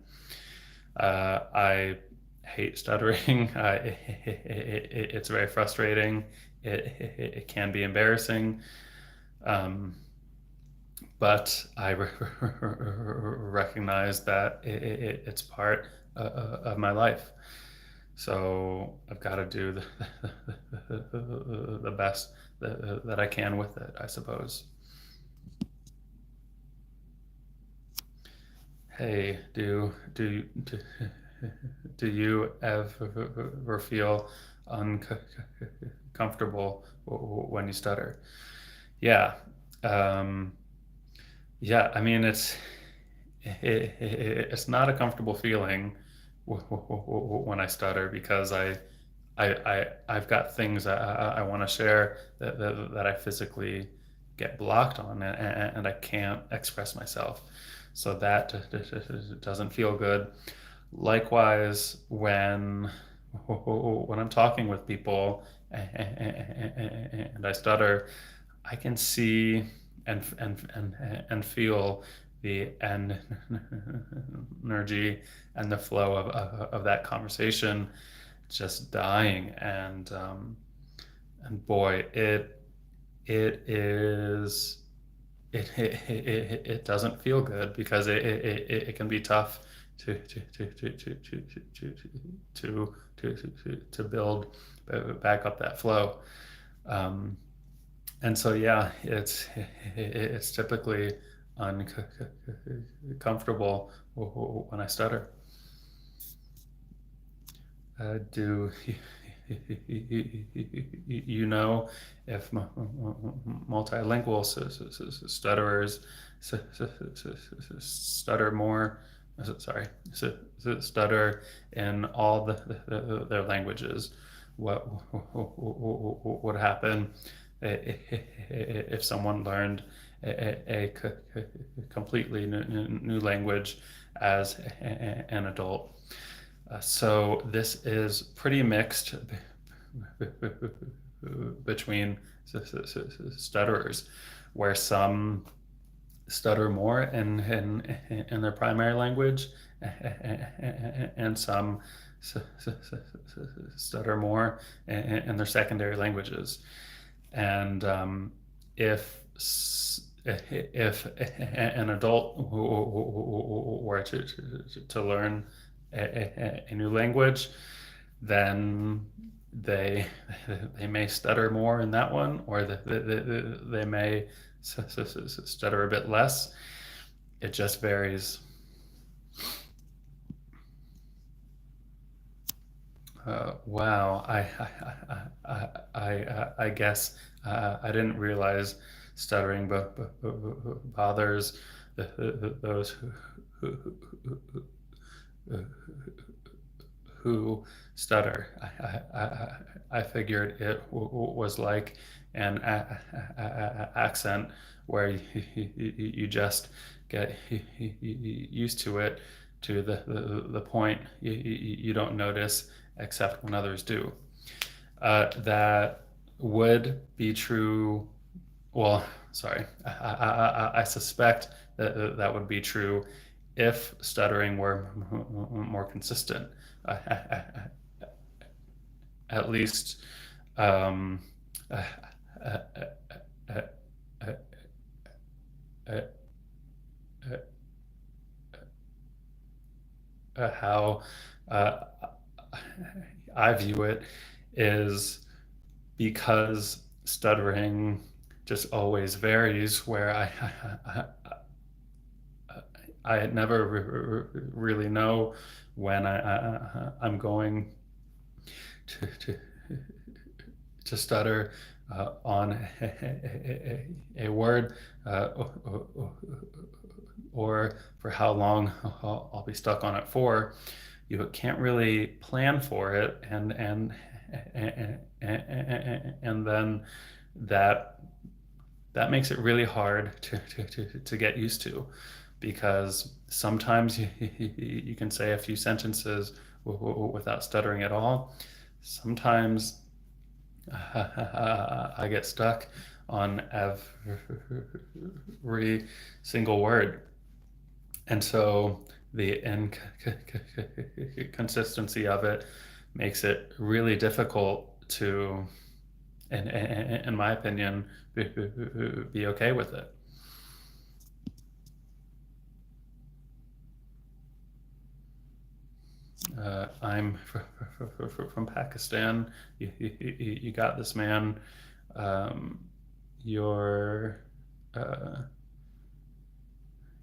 I hate stuttering. It's very frustrating. It can be embarrassing, um, but I recognize that it's part of my life. So I've got to do the best that I can with it, I suppose. Hey, do you ever feel uncomfortable when you stutter? Yeah. Um, yeah, I mean it's not a comfortable feeling when I stutter because I've got things I want to share that I physically get blocked on, and I can't express myself. So that doesn't feel good. Likewise, when I'm talking with people and I stutter, I can see and feel the energy and the flow of that conversation just dying, and boy, it is it doesn't feel good because it can be tough to build back up that flow. Um, and so yeah, it's typically uncomfortable when I stutter. Do you know if multilingual stutterers stutter more? Sorry, stutter in all their languages? What would happen if someone learned a completely new language as an adult? So this is pretty mixed between stutterers, where some stutter more in their primary language, and some stutter more in their secondary languages. And if if an adult were to learn a new language, then they they may stutter more in that one, or they may stutter a bit less. It just varies. Wow, I guess I didn't realize stuttering bothers those who stutter. I figured it was like an accent where you just get used to it to the point you don't notice except when others do. That would be true. Well, sorry, I suspect that would be true if stuttering were more consistent. At least um, uh, uh, uh, uh, uh, how uh, I view it is because stuttering just always varies, where I never really know when I'm going to stutter on a word, or for how long I'll be stuck on it for. You can't really plan for it, and then that makes it really hard to get used to, because sometimes you can say a few sentences without stuttering at all. Sometimes I get stuck on every single word. And so the inconsistency of it makes it really difficult to, in my opinion, be okay with it. I'm from Pakistan. You got this, man. You're uh,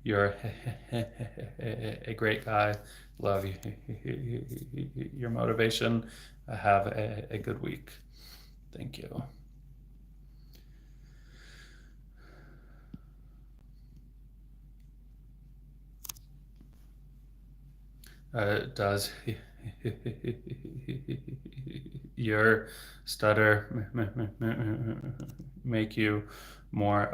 you're a great guy. Love you, your motivation. Have a good week. Thank you. Does your stutter make you more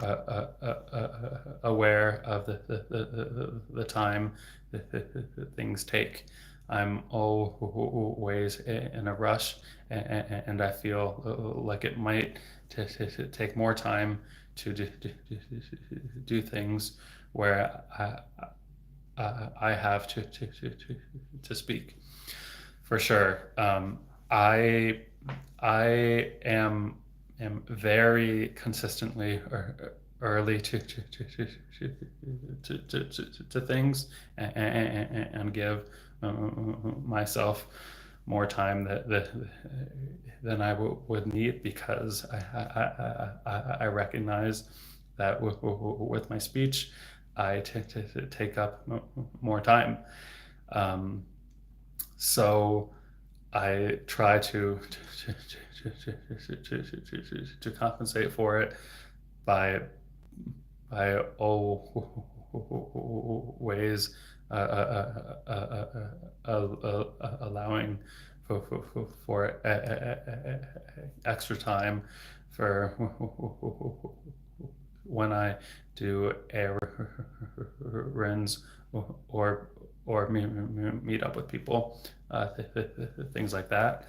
aware of the time that things take? I'm always in a rush, and I feel like it might take more time to do things where I have to speak. For sure. I I am very consistently early to things, and give myself more time than I would need, because I recognize that with my speech I take up more time. Um, so I try to compensate for it by always allowing for extra time for when I do errands or meet up with people, things like that.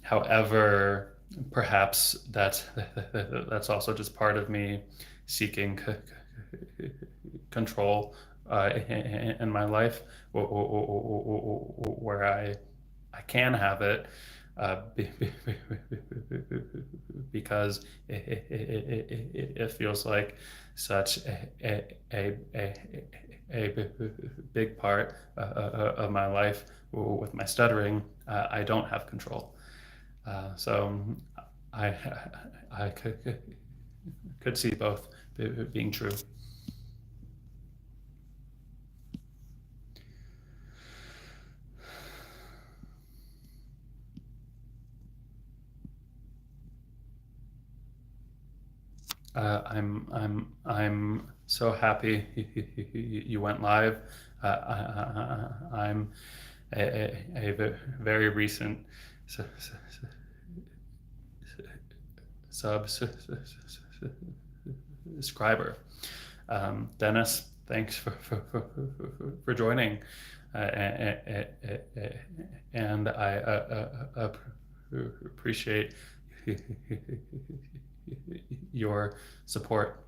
However, perhaps that's also just part of me seeking control in my life, where I can have it, because it feels like such a big part of my life. With my stuttering, I don't have control. So I I could see both being true. I'm so happy you went live. I'm a very recent subscriber. Dennis, thanks for joining, and I appreciate your support.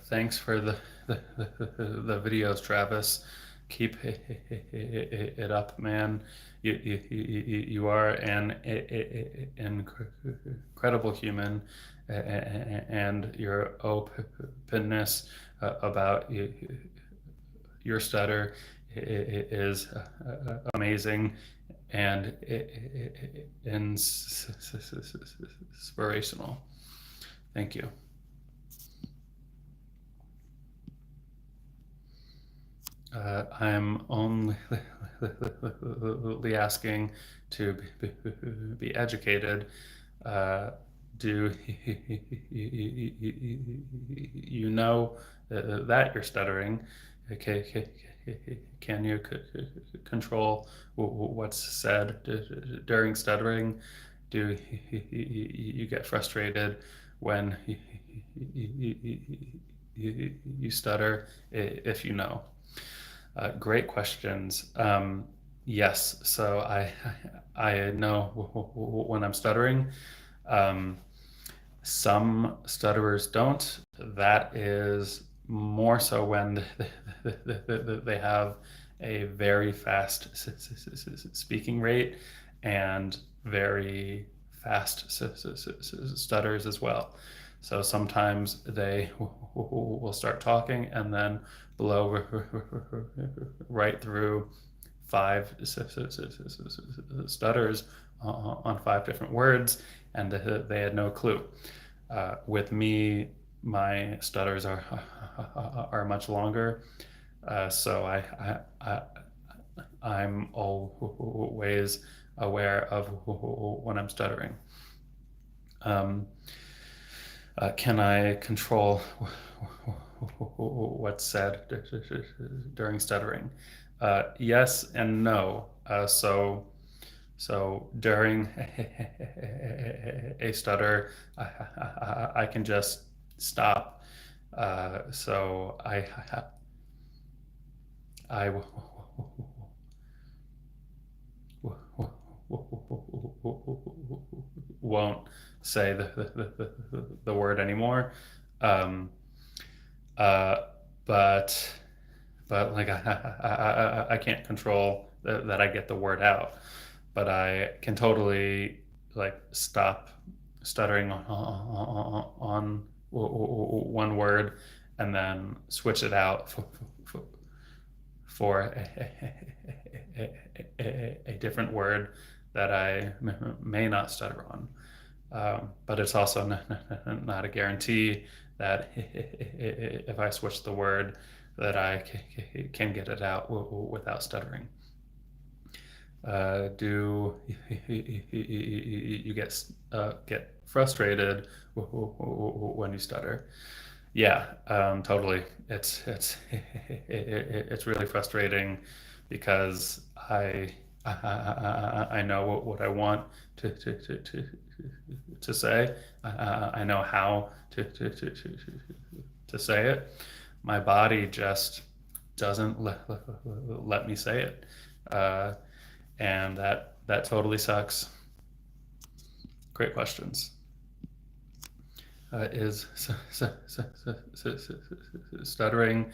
Thanks for the videos, Travis. Keep it up, man. You are an incredible human, and your openness about your stutter is amazing and inspirational. Thank you. I'm only asking to be educated. Uh, do you know that you're stuttering? Can you control what's said during stuttering? Do you get frustrated when you stutter? If you know. Great questions. Yes, so I know when I'm stuttering. Um, some stutterers don't. That is more so when they have a very fast speaking rate and very fast stutters as well. So sometimes they will start talking and then blow right through five stutters on five different words, and they had no clue. With me, my stutters are much longer, so I'm always aware of when I'm stuttering. Can I control what's said during stuttering? Yes and no. So during a stutter, I can just stop. So I won't say the word anymore. Um, uh, but like I can't control that I get the word out, but I can totally like stop stuttering on one word and then switch it out for a different word that I may not stutter on. But it's also not a guarantee that if I switch the word that I can get it out without stuttering. Do you get frustrated when you stutter? Yeah, totally. It's really frustrating because I know what I want to say. I know how to say it. My body just doesn't let me say it, and that totally sucks. Great questions. Is stuttering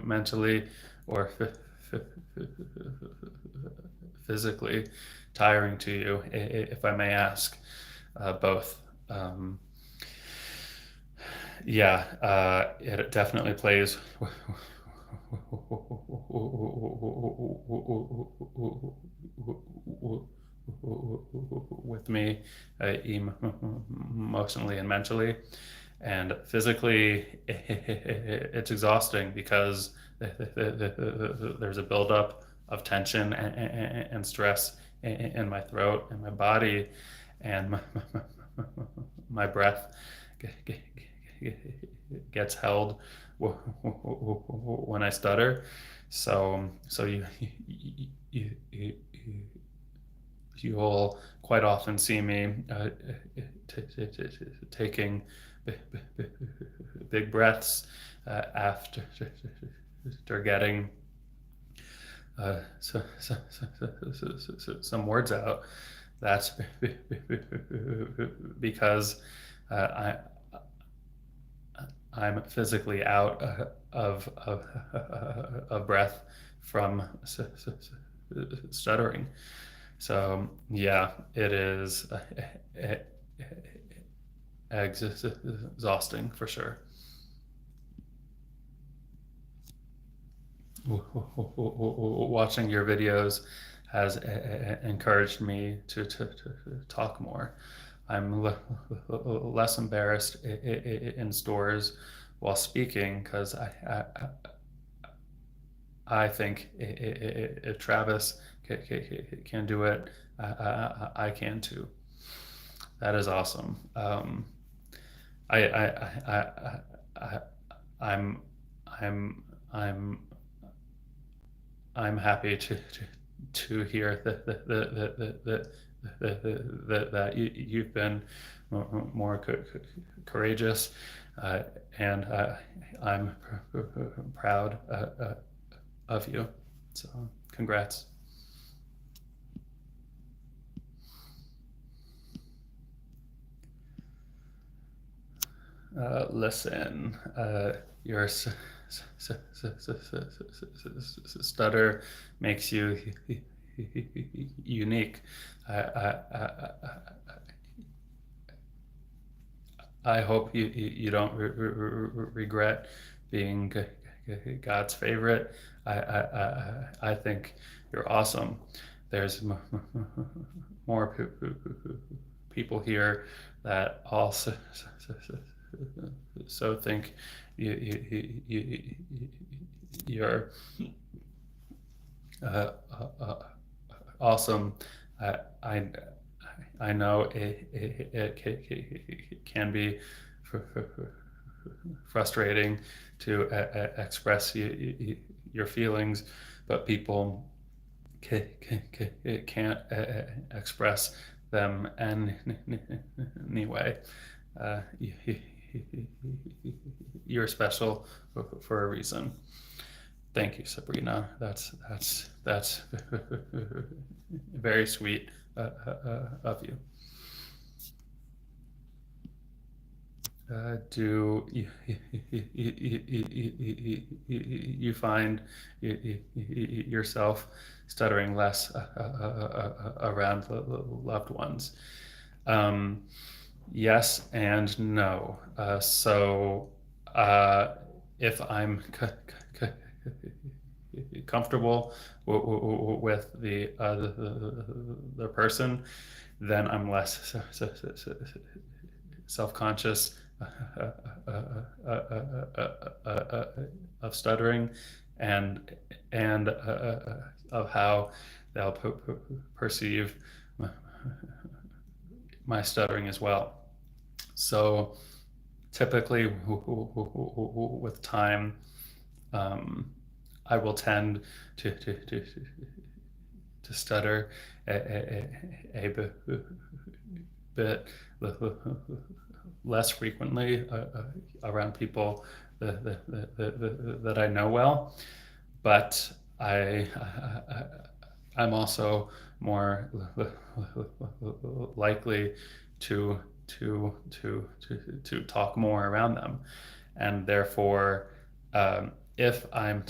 mentally or physically tiring to you, if I may ask? Both. Yeah, it definitely plays with me emotionally and mentally. And physically, it's exhausting because there's a buildup of tension and stress in my throat and my body, and my breath gets held when I stutter. So you'll quite often see me taking big breaths after getting some words out. That's because I'm physically out of breath from stuttering. So yeah, it is exhausting for sure. Watching your videos has encouraged me to talk more. I'm less embarrassed in stores while speaking because I think if Travis can do it, I can too. That is awesome. I I'm I'm I'm I'm happy to hear that you've been more courageous, and I'm proud of you. So congrats. Listen, your stutter makes you unique. I hope you don't regret being God's favorite. I think you're awesome. There's more people here that also think you're awesome. I I know it can be frustrating to express your feelings, but people can't express them anyway. You're special for a reason. Thank you, Sabrina. That's very sweet of you. Do you find yourself stuttering less around loved ones? Yes and no. So if I'm comfortable with the person, then I'm less self-conscious of stuttering, and of how they'll perceive my stuttering as well. So typically with time, I will tend to stutter a bit less frequently around people that I know well, but I'm also more likely to talk more around them, and therefore, if I'm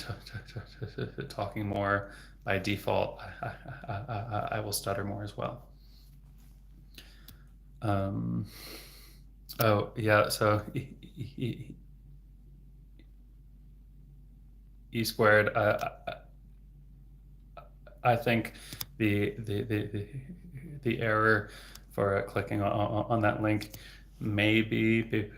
talking more by default, I will stutter more as well. Oh yeah, so E squared. I think the error for clicking on that link maybe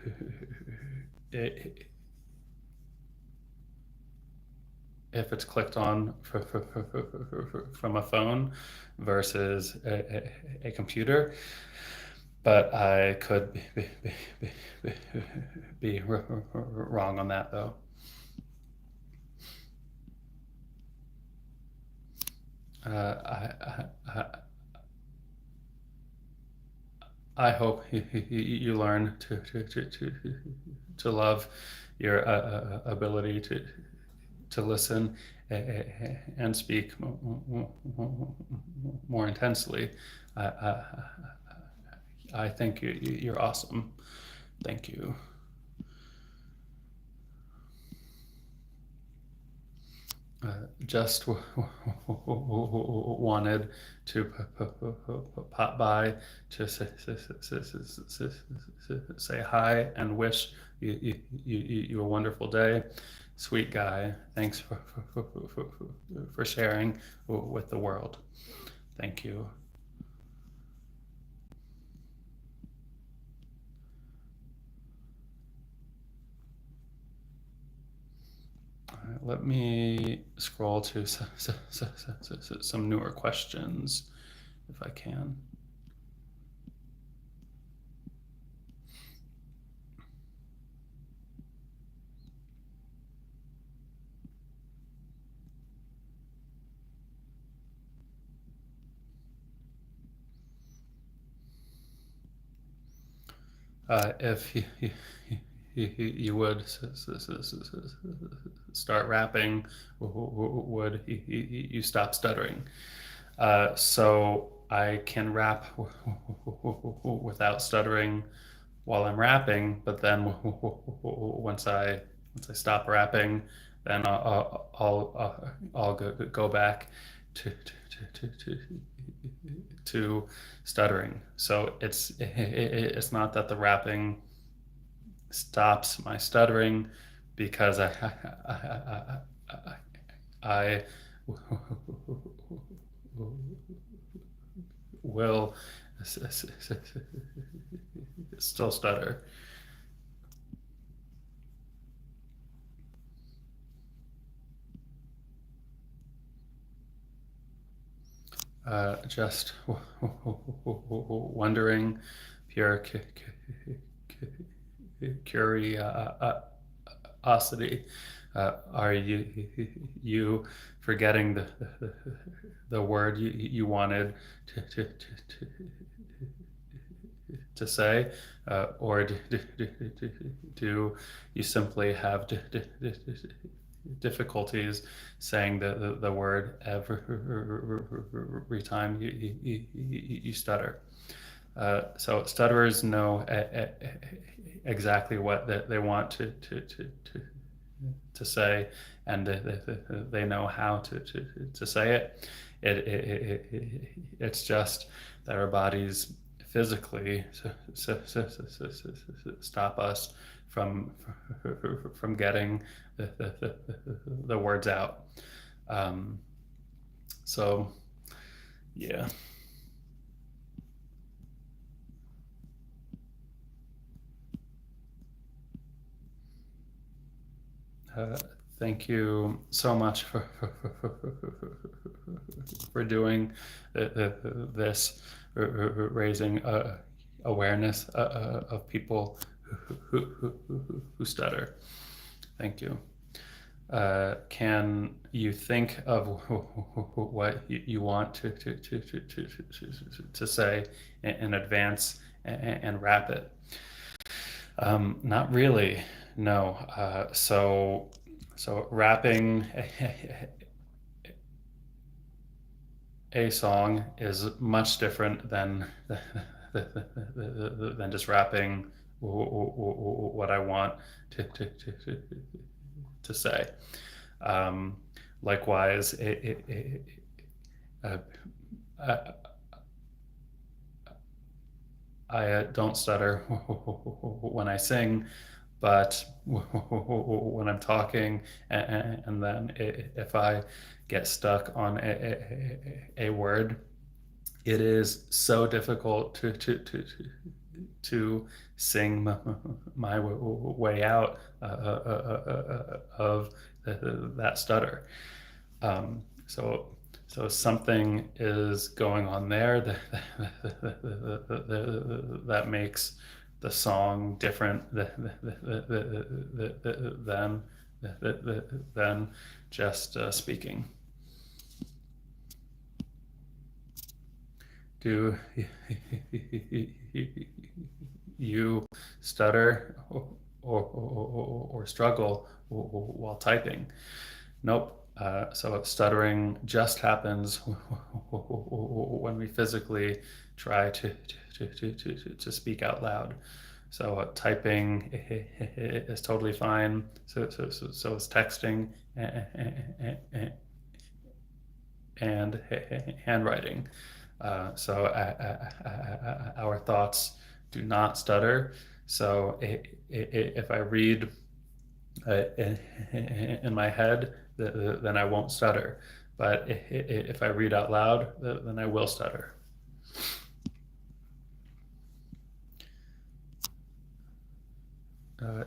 if it's clicked on from a phone versus a computer, but I could be wrong on that though. I I hope you learn to love your ability to listen and speak more intensely. I, I, I think you're awesome. Thank you. Just wanted to pop by to say hi and wish you a wonderful day. Sweet guy. Thanks for sharing with the world. Thank you. Let me scroll to some newer questions if I can. If you would start rapping, would you stop stuttering? So I can rap without stuttering while I'm rapping, but then once I stop rapping, then I'll go back to to stuttering. So it's not that the rapping stops my stuttering, because I will still stutter. Just wondering, pure curiosity. Are you forgetting the word you wanted to say, or do you simply have difficulties saying the word every time you stutter? So stutterers know exactly what they want to say, and they know how to say it. It's just that our bodies physically stop us from getting the words out. So yeah. Thank you so much for doing this, raising awareness of people who stutter. Thank you. Can you think of what you want to say in advance and wrap it? Not really, no. So rapping a song is much different than just rapping what I want to say. Likewise, I don't stutter when I sing, but when I'm talking, and then if I get stuck on a word, it is so difficult to sing my way out of that stutter. So something is going on there that makes the song different than just speaking. Do you stutter or struggle while typing? Nope. So stuttering just happens when we physically try to speak out loud. So typing is totally fine. So is texting and handwriting. So our thoughts do not stutter. So if I read in my head, then I won't stutter. But if I read out loud, then I will stutter.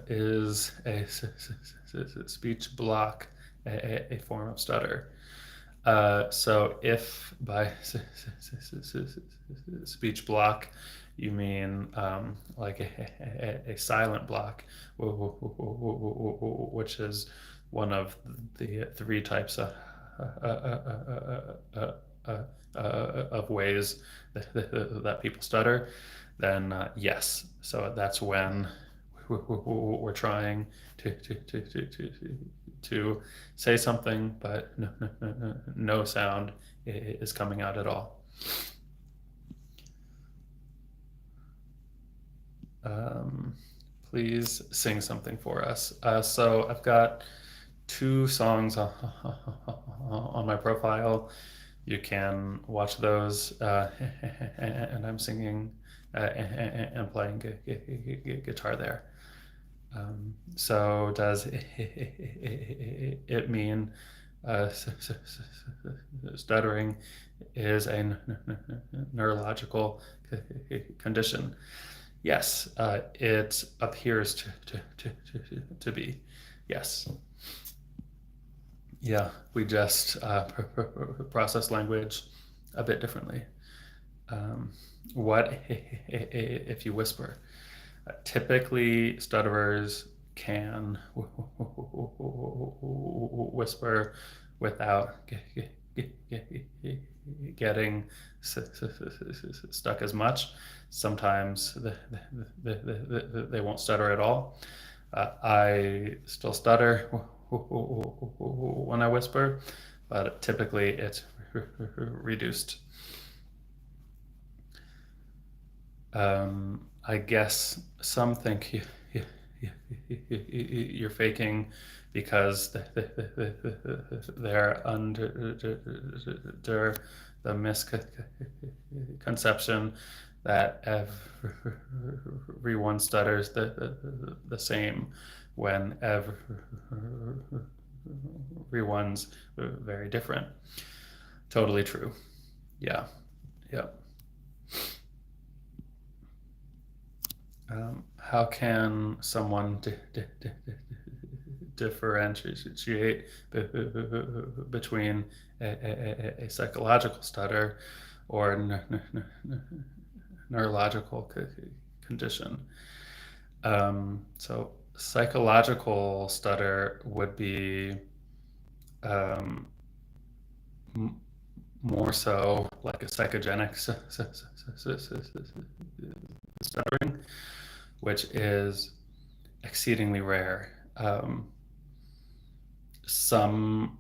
Is a speech block a form of stutter? So if by speech block you mean like a silent block, which is one of the three types of ways that people stutter, then yes. So that's when we're trying to say something, but no sound is coming out at all. Please sing something for us. So I've got 2 songs on my profile. You can watch those, and I'm singing and playing guitar there. So does it mean stuttering is a neurological condition? Yes, it appears to be. Yes. Yeah, we just process language a bit differently. What if you whisper? Typically, stutterers can whisper without getting stuck as much. Sometimes they won't stutter at all. I still stutter when I whisper, but typically it's reduced. I guess some think you're faking because they're under the misconception that everyone stutters the same when everyone's very different. Totally true. Yeah. How can someone differentiate between a psychological stutter or neurological condition? So psychological stutter would be more so like a psychogenic stuttering, which is exceedingly rare. Some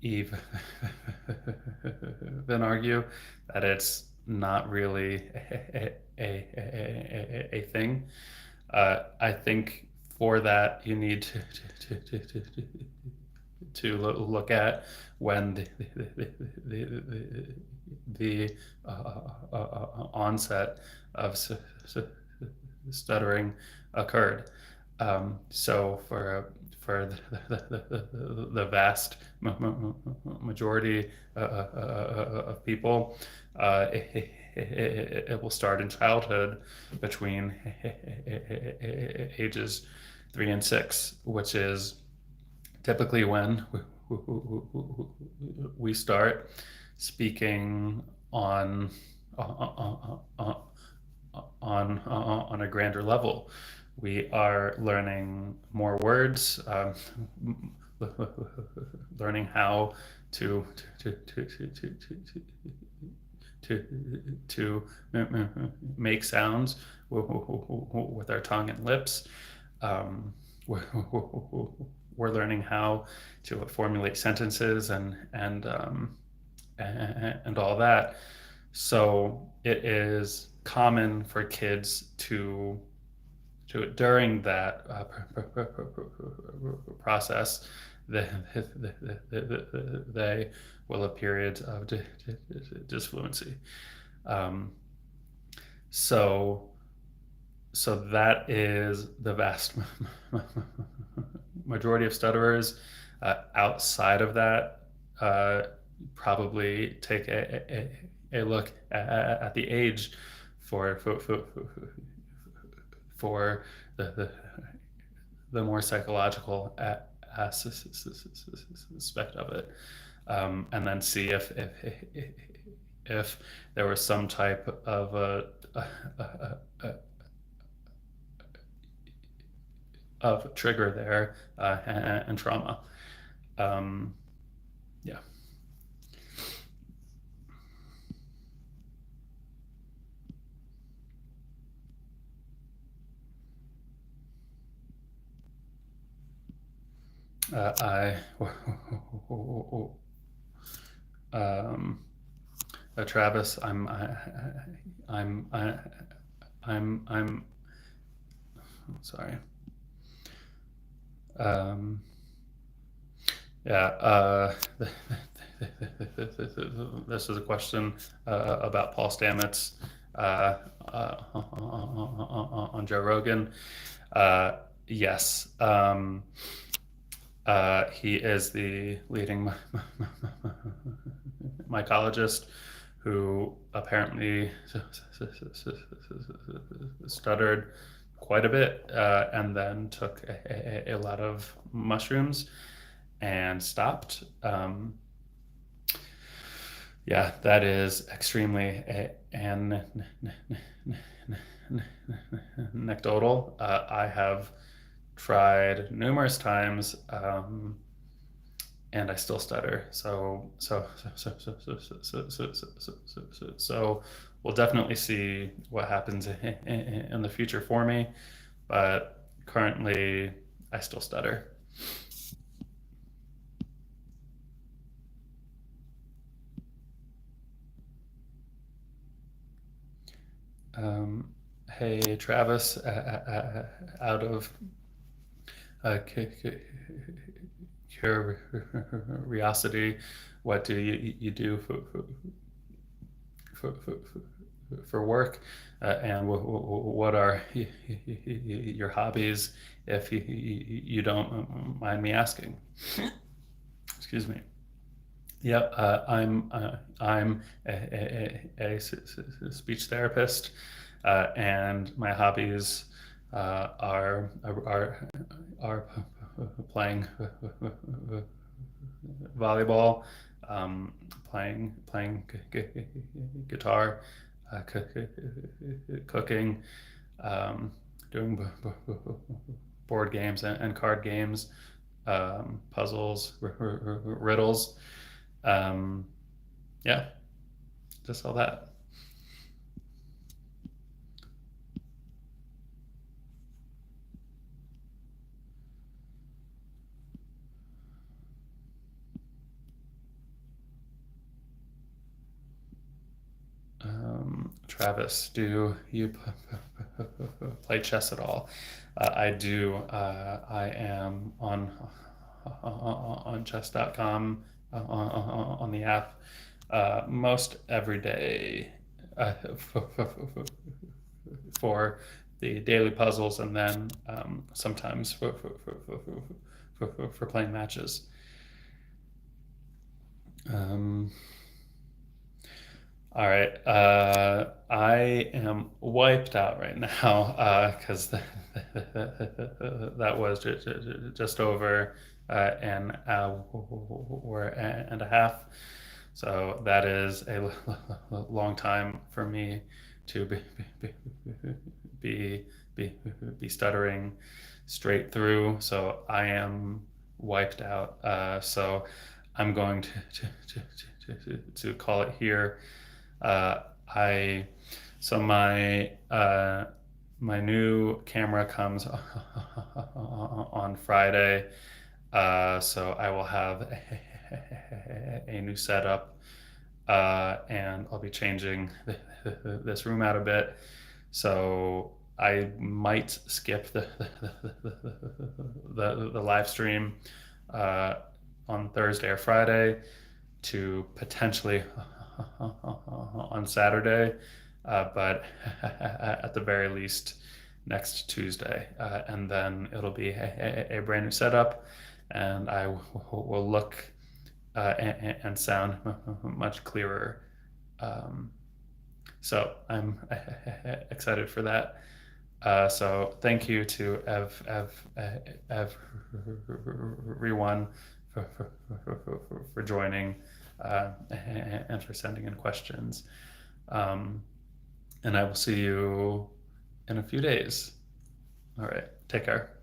even argue that it's not really a thing. I think for that you need to look at when the onset of stuttering occurred. So for the vast majority of people, it will start in childhood between ages 3 and 6, which is typically when we start speaking on on a grander level. We are learning more words, learning how to make sounds with our tongue and lips. We're learning how to formulate sentences and all that. So it is common for kids to during that process, they will have periods of disfluency. So that is the vast majority of stutterers. Outside of that, probably take a look at the age for the more psychological aspect of it, and then see if there was some type of of trigger there, and trauma. Yeah. Travis, I'm sorry. Yeah. This is a question about Paul Stamets on Joe Rogan. Yes. He is the leading mycologist who apparently stuttered quite a bit, and then took a lot of mushrooms and stopped. Yeah, that is extremely anecdotal. I have tried numerous times, and I still stutter. So we'll definitely see what happens in the future for me, but currently I still stutter. Hey Travis, out of curiosity, what do you do for work, and what are your hobbies, if you don't mind me asking? Excuse me. Yep, I'm a speech therapist, and my hobbies are playing volleyball, playing guitar, cooking, doing board games and card games, puzzles, riddles. Yeah, just all that. Travis, do you play chess at all? I do. I am on chess.com, on the app, most every day, for the daily puzzles, and then sometimes for playing matches. All right. I am wiped out right now because that was just over an hour and a half. So that is a long time for me to be, be, be stuttering straight through. So I am wiped out. So I'm going to call it here. Uh, I so my new camera comes on Friday, so I will have a new setup, and I'll be changing this room out a bit. So I might skip the live stream uh, on Thursday or Friday to potentially on Saturday, but at the very least next Tuesday. And then it'll be a brand new setup, and I will look and sound much clearer. Um, so I'm excited for that. So thank you to everyone for joining and for sending in questions. Um, and I will see you in a few days. All right, take care.